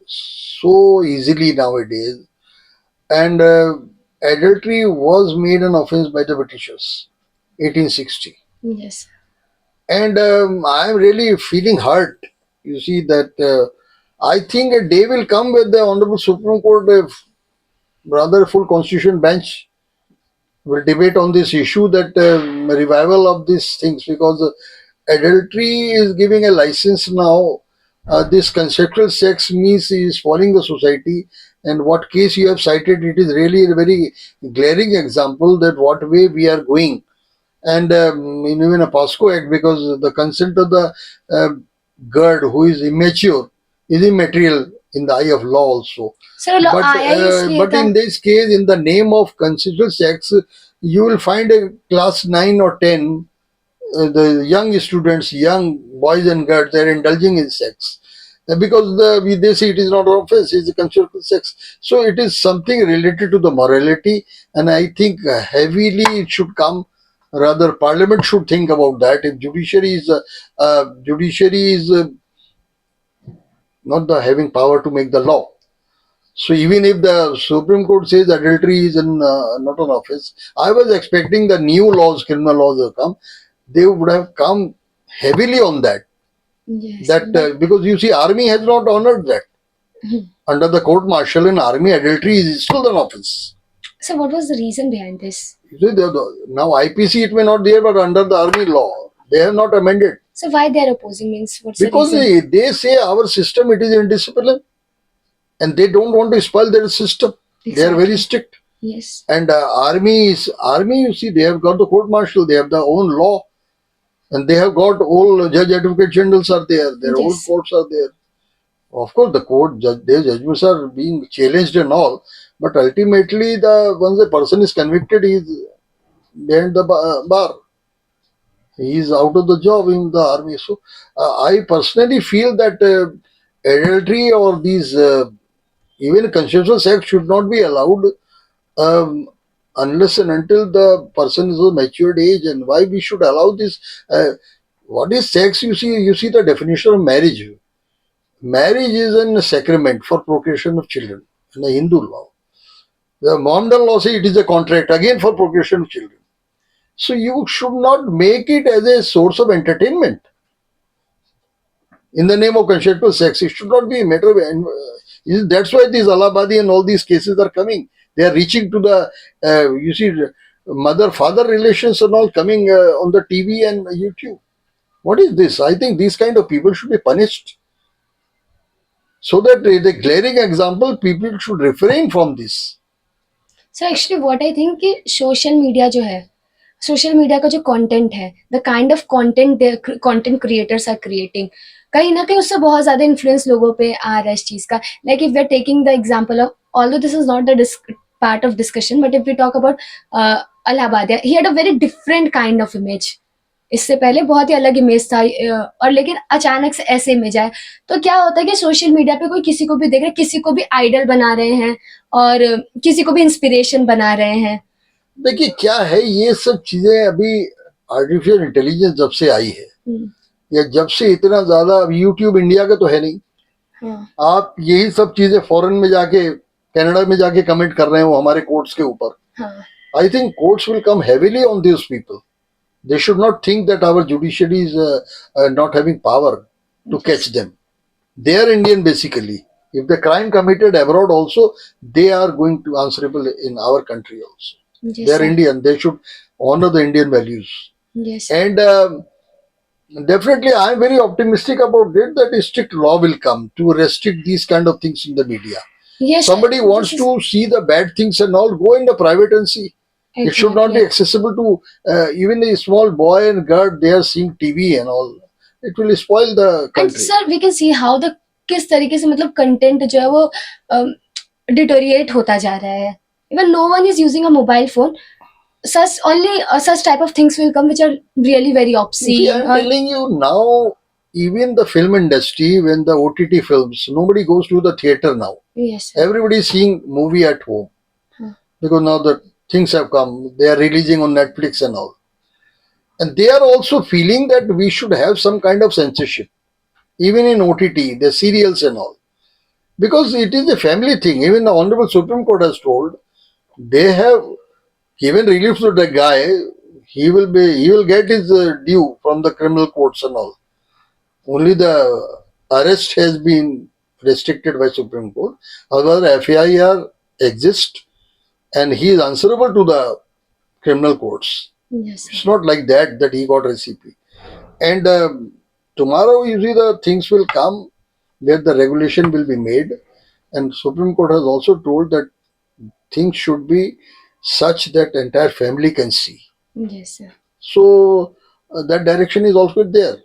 so easily nowadays, and adultery was made an offense by the Britishers, 1860. Yes And I am really feeling hurt. You see that I think a day will come where the Honorable Supreme Court, rather full constitution bench, will debate on this issue, that revival of these things, because adultery is giving a license now. This consensual sex means is following the society, and what case you have cited, it is really a very glaring example that what way we are going. And in even a POSCO Act, because the consent of the girl who is immature is immaterial in the eye of law also. Sir लोग आया ही इसलिए But था. in this case, in the name of consensual sex, you will find a class 9 or 10, the young students, young boys and girls, they are indulging in sex. because they say it is not an offense, it's a consensual sex. So it is something related to the morality, and I think heavily it should come. Rather, Parliament should think about that. If judiciary is not the having power to make the law. So even if the Supreme Court says adultery is not an offense, I was expecting the new laws, criminal laws have come. They would have come heavily on that. Yes. That because you see, army has not honored that. Under the court martial in army, adultery is still an offense. So what was the reason behind this? You see, now IPC it may not there, but under the army law, they have not amended. So why they are opposing, means what's Because the reason? they say our system it is indisciplined, and they don't want to spoil their system. They are very strict. Yes. And army, you see, they have got the court martial, they have their own law, and they have got all judge advocate generals are there, their own Yes. courts are there. Of course, the court, their judgments are being challenged and all, but ultimately, once a person is convicted, he is behind the bar. He is out of the job in the army. So, I personally feel that adultery or these even consensual sex should not be allowed unless and until the person is of matured age. And why we should allow this? What is sex? You see the definition of marriage. Marriage is a sacrament for procreation of children in the Hindu law. The Mohammedan law says it is a contract again for procreation of children. So you should not make it as a source of entertainment in the name of consensual sex. It should not be a matter of. That's why these Allahabadi and all these cases are coming. They are reaching to the you see mother-father relations and all coming on the TV and YouTube. What is this? I think these kind of people should be punished. So that the glaring example, people should refrain from this. सो actually what I think कि social media जो है, social media का जो content है, the kind of content creators are creating, कहीं ना कहीं उससे बहुत ज्यादा इन्फ्लुएंस लोगों पे आ रहा है इस चीज का. Like if we are taking the example of, although this is not the part of discussion, but if we talk about Allahabad, he had a very different kind of image. इससे पहले बहुत ही अलग इमेज था, और लेकिन अचानक से ऐसे इमेज आए. तो क्या होता है कि सोशल मीडिया पे कोई किसी को भी देख रहे, किसी को भी आइडल बना रहे हैं और किसी को भी इंस्पिरेशन बना रहे हैं. देखिए क्या है, ये सब चीजें अभी आर्टिफिशियल इंटेलिजेंस जब से आई है, या जब से इतना ज्यादा, अब यूट्यूब इंडिया का तो है नहीं. हाँ. आप यही सब चीजें फॉरेन में जाके, कनाडा में जाके कमेंट कर रहे हो हमारे कोर्ट्स के ऊपर. हाँ. I think courts will come heavily on this people. They should not think that our judiciary is not having power to catch them. They are Indian basically. If the crime committed abroad also, they are going to answerable in our country also. Yes, They are sir. Indian. They should honor the Indian values. Yes. And definitely, I am very optimistic about it that a strict law will come to restrict these kind of things in the media. Yes. Somebody wants to see the bad things and all, go in the private and see. It should not be accessible to even a small boy and girl. They are seeing TV and all. It will spoil the And country. sir, we can see how the किस तरीके से मतलब content जो है वो deteriorate होता जा रहा है. Even no one is using a mobile phone. Such type of things will come which are really very See, obscene. I am telling you now, even the film industry, when the OTT films, nobody goes to the theater now. Yes, sir. Everybody is seeing movie at home because now the things have come. They are releasing on Netflix and all. And they are also feeling that we should have some kind of censorship, even in OTT, the serials and all. Because it is a family thing. Even the Honorable Supreme Court has told they have given relief to the guy. He will get his due from the criminal courts and all. Only the arrest has been restricted by Supreme Court. However, FIR exists and he is answerable to the criminal courts. Yes, sir. It's not like that he got recipe. And tomorrow, you see, the things will come where the regulation will be made. And Supreme Court has also told that things should be such that entire family can see. Yes, sir. So that direction is also there.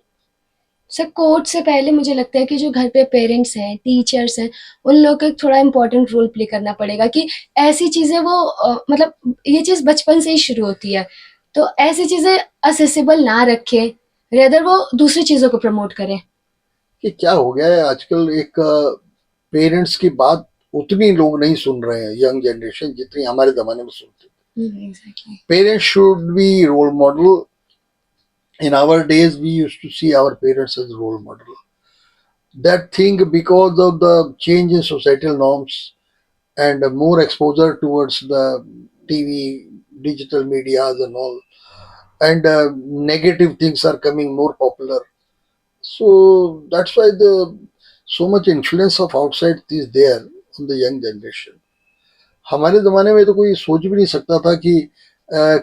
Sir court से पहले मुझे लगता है कि जो घर पे parents हैं, टीचर्स हैं, उन लोगों को एक थोड़ा इम्पोर्टेंट रोल प्ले करना पड़ेगा कि ऐसी चीज़ें वो मतलब ये चीज़ बचपन से ही शुरू होती है, तो ऐसी चीज़ें असेसिबल ना रखें, रेदर वो दूसरी चीज़ों को प्रमोट करें. कि क्या हो गया है आजकल, एक पेरेंट्स की बात उतनी लोग नहीं सुन रहे हैं, यंग जनरेशन, जितनी हमारे जमाने में सुनते थे। Exactly. Parents should be role model. In our days we used to see our parents as role model. That thing, because of the change in societal norms and more exposure towards the TV, digital medias and all, and negative things are coming more popular. So that's why the so much influence of outside is there on the young generation. हमारे ज़माने में तो कोई सोच भी नहीं सकता था कि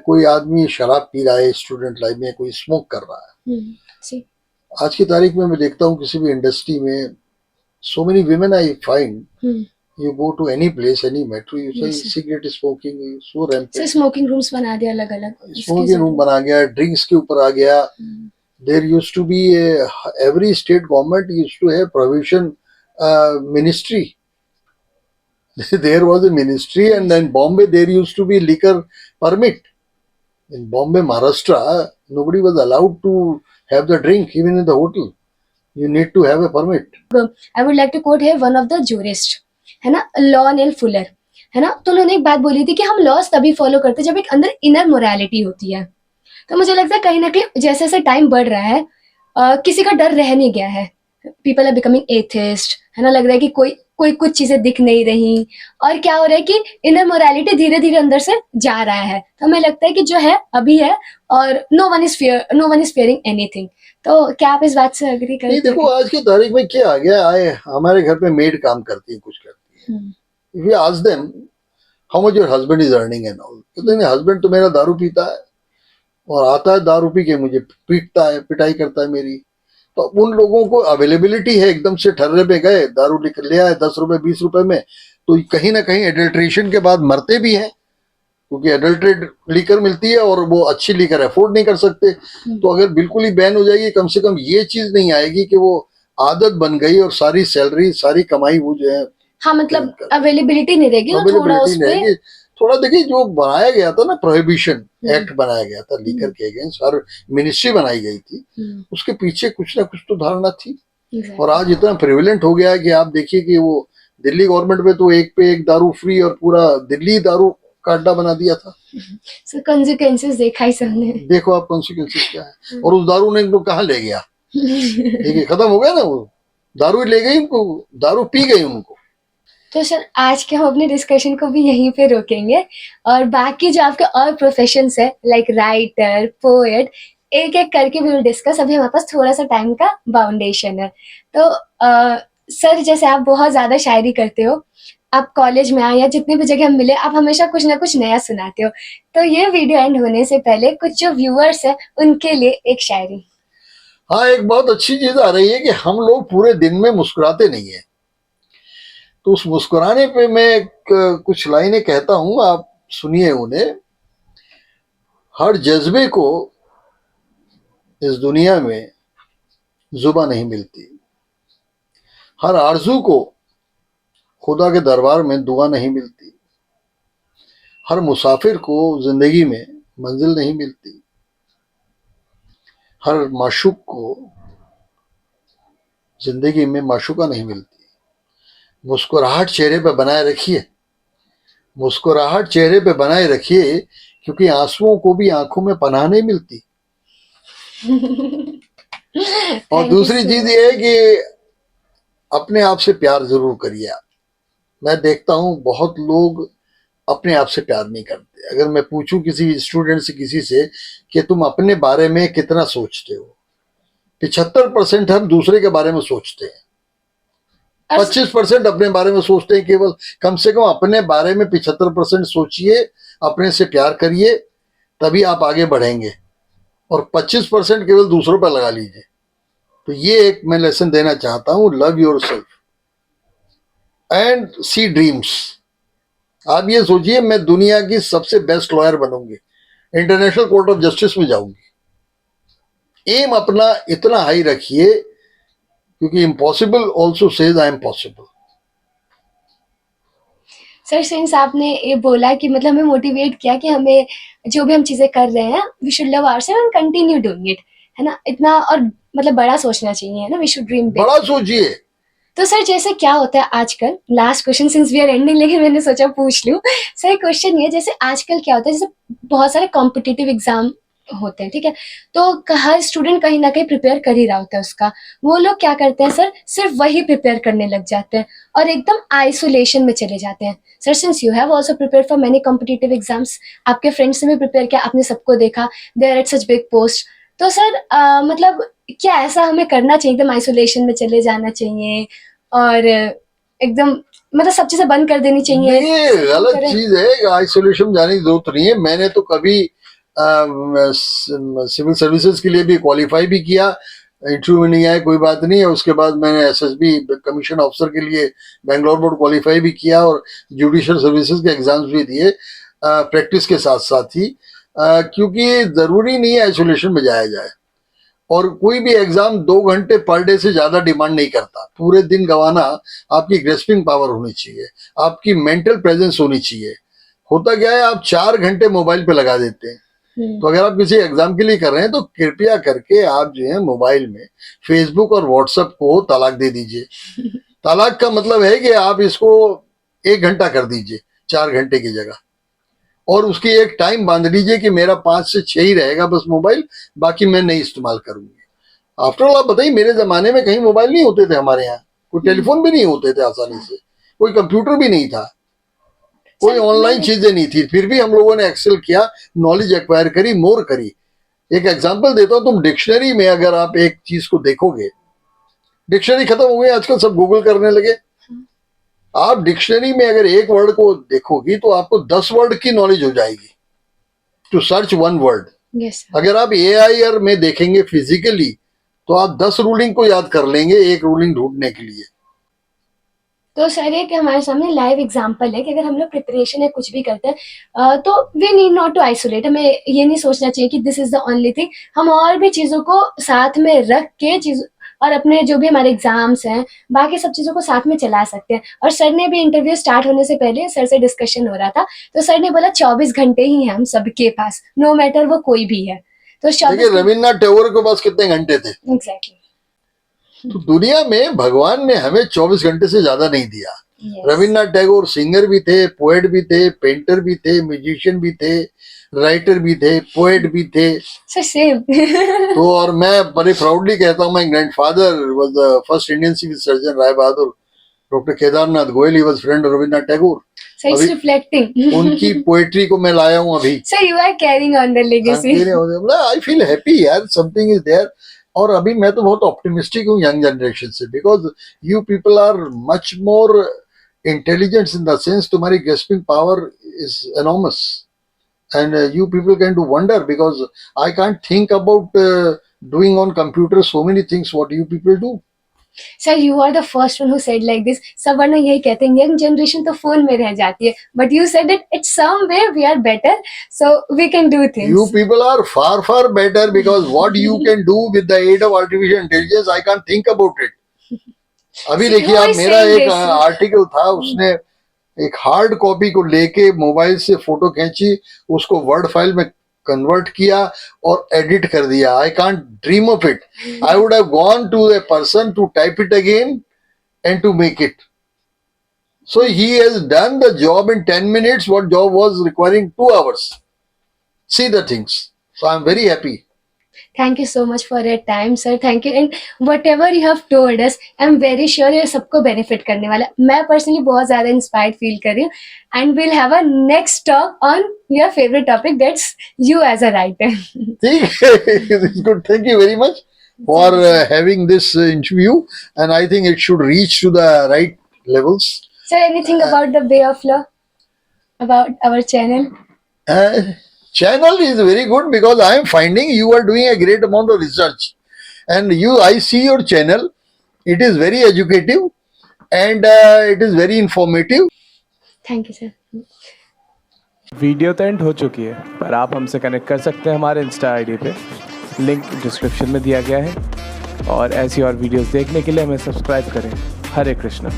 कोई आदमी शराब पी रहा है स्टूडेंट लाइफ में, कोई स्मोक कर रहा है। जी। आज की तारीख में मैं देखता हूँ किसी भी इंडस्ट्री में, so many women I find, you go to any place, any metro, you say Yes, sir. cigarette smoking is so sir rampant. Smoking rooms बना दिया अलग अलग, स्मोकिंग रूम बना गया, ड्रिंक्स के ऊपर आ गया. There used to be every state government used to have provision ministry. There was a ministry, and then Bombay there used to be liquor permit. In Bombay, Maharashtra, nobody was allowed to have the drink even in the hotel. You need to have a permit. I would like to quote है one of the jurist, है ना, lawn L Fuller, है ना, तो उन्होंने एक बात बोली थी कि हम लॉस तभी फॉलो करते जब एक अंदर इनर मोरालिटी होती है। तो मुझे लगता है कहीं ना कहीं जैसे जैसे टाइम बढ़ रहा है किसी का डर रह नहीं गया है। पीपल आर बिकमिंग एथिस्ट, है ना, लग रहा है कि कोई कोई कुछ चीजें दिख नहीं रही, और क्या हो रहा है कि इनर मोरालिटी धीरे धीरे अंदर से जा रहा है। तो हमें लगता है कि जो है अभी है, और no one is fearing anything. तो क्या आप इस बात से अग्री करते नहीं, देखो आज की तारीख में क्या आ गया, आए हमारे घर पे मेड काम करती है, कुछ करती है. If you ask them how much your husband is earning and all, कहते हैं हस्बैंड तो मेरा दारू पीता है और आता है दारू पी के मुझे पीटता है, पिटाई करता है मेरी. तो उन लोगों को अवेलेबिलिटी है, एकदम से ठर्रे पे गए, दारू ले आए 10 रुपए 20 रुपए में, तो कहीं ना कहीं एडल्ट्रेशन के बाद मरते भी हैं, क्योंकि एडल्ट्रेट लीकर मिलती है और वो अच्छी लीकर अफोर्ड नहीं कर सकते. तो अगर बिल्कुल ही बैन हो जाएगी, कम से कम ये चीज नहीं आएगी कि वो आदत बन गई और सारी सैलरी सारी कमाई वो जो है, हाँ मतलब अवेलेबिलिटी नहीं रहेगी, तो थोड़ा उस पे रहेगी. थोड़ा देखिए, जो बनाया गया था ना, प्रोहिबिशन एक्ट बनाया गया था लीकर के अगेंस्ट, और मिनिस्ट्री बनाई गई थी, उसके पीछे कुछ ना कुछ तो धारणा थी. और आज इतना प्रिविलेंट हो गया है कि आप देखिए कि वो दिल्ली गवर्नमेंट में तो एक पे एक दारू फ्री, और पूरा दिल्ली दारू का अड्डा बना दिया था. सो कॉन्सिक्वेंसेस देखा ही सबने. देखो आप कॉन्सिक्वेंसेस क्या है. और उस दारू ने इनको कहाँ ले गया, देखिए खत्म हो गया ना, वो दारू ले गई उनको, दारू पी गई उनको. तो सर आज के हम अपने डिस्कशन को भी यहीं पे रोकेंगे, और बाकी जो आपके और प्रोफेशंस है लाइक राइटर, पोएट, एक एक करके भी विल डिस्कस. अभी हमारे पास थोड़ा सा टाइम का बाउंडेशन है. तो सर जैसे आप बहुत ज्यादा शायरी करते हो, आप कॉलेज में आए या जितनी भी जगह हम मिले, आप हमेशा कुछ ना कुछ नया सुनाते हो. तो ये वीडियो एंड होने से पहले कुछ जो व्यूअर्स है उनके लिए एक शायरी. हाँ, एक बहुत अच्छी चीज आ रही है कि हम लोग पूरे दिन में मुस्कुराते नहीं है, तो उस मुस्कुराने पे मैं कुछ लाइनें कहता हूं, आप सुनिए उन्हें. हर जज्बे को इस दुनिया में जुबा नहीं मिलती, हर आरजू को खुदा के दरबार में दुआ नहीं मिलती, हर मुसाफिर को जिंदगी में मंजिल नहीं मिलती, हर माशूक को जिंदगी में माशूका नहीं मिलती. मुस्कुराहट चेहरे पे बनाए रखिए, मुस्कुराहट चेहरे पे बनाए रखिए, क्योंकि आंसुओं को भी आंखों में पनाह नहीं मिलती. और दूसरी चीज ये है कि अपने आप से प्यार जरूर करिए आप. मैं देखता हूं बहुत लोग अपने आप से प्यार नहीं करते. अगर मैं पूछूं किसी स्टूडेंट से, किसी से, कि तुम अपने बारे में कितना सोचते हो, 75% हम दूसरे के बारे में सोचते हैं, 25% अपने बारे में सोचते हैं केवल. कम से कम अपने बारे में 75% सोचिए, अपने से प्यार करिए, तभी आप आगे बढ़ेंगे. और 25% केवल दूसरों पर लगा लीजिए. तो ये एक मैं लेसन देना चाहता हूं, love yourself and see dreams. आप ये सोचिए, मैं दुनिया की सबसे बेस्ट लॉयर बनूंगी, इंटरनेशनल कोर्ट ऑफ जस्टिस में जाऊंगी. एम अपना इतना हाई रखिए, क्योंकि impossible also says I am possible. Sir since आपने ये बोला कि मतलब हमें मोटिवेट किया कि हमें जो भी हम चीजें कर रहे हैं we should love ourself and continue doing it, है ना, इतना. और मतलब बड़ा सोचना चाहिए ना, वी शुड ड्रीम बिग। बड़ा सोचिए। तो सर जैसे क्या होता है आजकल, last question since we are ending, लेकिन मैंने सोचा पूछ लूं। सर क्वेश्चन ये, जैसे आजकल क्या होता है, जैसे बहुत सारे कॉम्पिटिटिव एग्जाम होते हैं, ठीक है, तो हर स्टूडेंट कहीं ना कहीं प्रिपेयर कर ही रहा होता है उसका। वो लोग क्या करते हैं सर, सिर्फ वही प्रिपेयर करने लग जाते हैं और एकदम आइसोलेशन में चले जाते हैं। Sir since you have also prepare for many competitive exams, आपके फ्रेंड्स ने भी प्रिपेयर किया, आपने सबको देखा, they are at such big post, तो सर मतलब क्या ऐसा हमें करना चाहिए, एकदम आइसोलेशन में चले जाना चाहिए और एकदम मतलब सब चीजें बंद कर देनी चाहिए? ये गलत करें। चीज है, आइसोलेशन जाने की जरूरत नहीं है। मैंने तो कभी सिविल सर्विसेज के लिए भी क्वालिफाई भी किया, इंटरव्यू में नहीं आया कोई बात नहीं है। उसके बाद मैंने एसएसबी कमीशन ऑफिसर के लिए बेंगलोर बोर्ड क्वालिफाई भी किया और जुडिशियल सर्विसेज के एग्जाम्स भी दिए प्रैक्टिस के साथ साथ ही, क्योंकि जरूरी नहीं है आइसोलेशन में जाया जाए। और कोई भी एग्जाम 2 घंटे पर डे से ज्यादा डिमांड नहीं करता। पूरे दिन गवाना, आपकी ग्रेस्पिंग पावर होनी चाहिए, आपकी मेंटल प्रेजेंस होनी चाहिए। होता क्या है, आप 4 घंटे मोबाइल पे लगा देते हैं। तो अगर आप किसी एग्जाम के लिए कर रहे हैं तो कृपया करके आप जो है मोबाइल में फेसबुक और व्हाट्सएप को तलाक दे दीजिए। तलाक का मतलब है कि आप इसको 1 घंटा कर दीजिए 4 घंटे की जगह, और उसकी एक टाइम बांध लीजिए कि मेरा 5 से 6 ही रहेगा बस मोबाइल, बाकी मैं नहीं इस्तेमाल करूंगी। आफ्टर ऑल आप बताइए, मेरे जमाने में कहीं मोबाइल नहीं होते थे हमारे यहाँ, कोई टेलीफोन भी नहीं होते थे आसानी से, कोई कंप्यूटर भी नहीं था, कोई ऑनलाइन चीजें नहीं थी, फिर भी हम लोगों ने एक्सेल किया, नॉलेज एक्वायर करी, मोर करी। एक एग्जांपल देता हूं, तुम डिक्शनरी में अगर आप एक चीज को देखोगे, डिक्शनरी खत्म हो गई आजकल, सब गूगल करने लगे। आप डिक्शनरी में अगर एक वर्ड को देखोगी तो आपको 10 वर्ड की नॉलेज हो जाएगी, टू सर्च 1 वर्ड। यस। अगर आप एआईआर में देखेंगे फिजिकली तो आप 10 रूलिंग को याद कर लेंगे एक रूलिंग ढूंढने के लिए। तो सर एक हमारे सामने लाइव एग्जांपल है कि अगर हम लोग प्रिपरेशन या कुछ भी करते हैं तो we need not to isolate. हमें ये नहीं सोचना चाहिए कि this is the only thing, हम और भी चीज़ों को साथ में रख के चीज और अपने जो भी हमारे एग्जाम्स हैं बाकी सब चीज़ों को साथ में चला सकते हैं। और सर ने भी इंटरव्यू स्टार्ट होने से पहले सर से डिस्कशन हो रहा था, तो सर ने बोला 24 घंटे ही हैं हम सबके पास, नो मैटर वो कोई भी है। तो देखिए रविन्द्रनाथ टैगोर के पास कितने घंटे थे? एग्जैक्टली। तो दुनिया में भगवान ने हमें 24 घंटे से ज्यादा नहीं दिया। रविन्द्रनाथ टैगोर सिंगर भी थे, पोएट भी थे, पेंटर भी थे, म्यूजिशियन भी थे, राइटर भी थे, पोएट भी थे। सेम। तो और मैं बड़े प्राउडली कहता हूँ, my grandfather was the first Indian civil surgeon, Rai Bahadur doctor Kedarnath Goyal, he was friend of Rabindranath Tagore. So it's reflecting. उनकी पोएट्री को मैं लाया हूँ अभी। So you are carrying on the legacy. I feel happy यार, समथिंग इज देयर। और अभी मैं तो बहुत ऑप्टिमिस्टिक हूँ यंग जनरेशन से, because you people are much more intelligent in the sense, तुम्हारी grasping power is enormous and you people can do wonder, because I can't think about doing on computer so many things what you people do. Sir you are the first one who said like this. सब वरना यही कहते हैं young generation तो phone में रह जाती है, but you said it it's some way we are better, so we can do things. You people are far far better, because what you can do with the aid of artificial intelligence, I can't think about it. अभी देखिए आप, मेरा एक article था, उसने एक hard copy को लेके मोबाइल से फोटो खींची, उसको वर्ड फाइल में कन्वर्ट किया और एडिट कर दिया। I can't dream of it. I would have gone to a person to type it again and to make it. So he has done the job in 10 minutes, what job was requiring 2 hours. See the things. So I'm very happy. Thank you so much for your time, sir. Thank you. And whatever you have told us, I'm very sure ये सबको benefit करने वाला है। मैं personally बहुत ज़्यादा inspired feel कर रही हूँ। And we'll have a next talk on your favorite topic, that's you as a writer. It's good. Thank you very much for having this interview, and I think it should reach to the right levels. Sir, anything about the Bay of Law? About our channel? Channel is very good, because I am finding you are doing a great amount of research, and I see your channel. It is very educative and it is very informative. Thank you, sir. Video तो and हो चुकी है, पर आप हमसे connect कर सकते हैं हमारे इंस्टा आईडी पे, लिंक डिस्क्रिप्शन में दिया गया है। और ऐसी और वीडियोस देखने के लिए हमें सब्सक्राइब करें। हरे कृष्णा।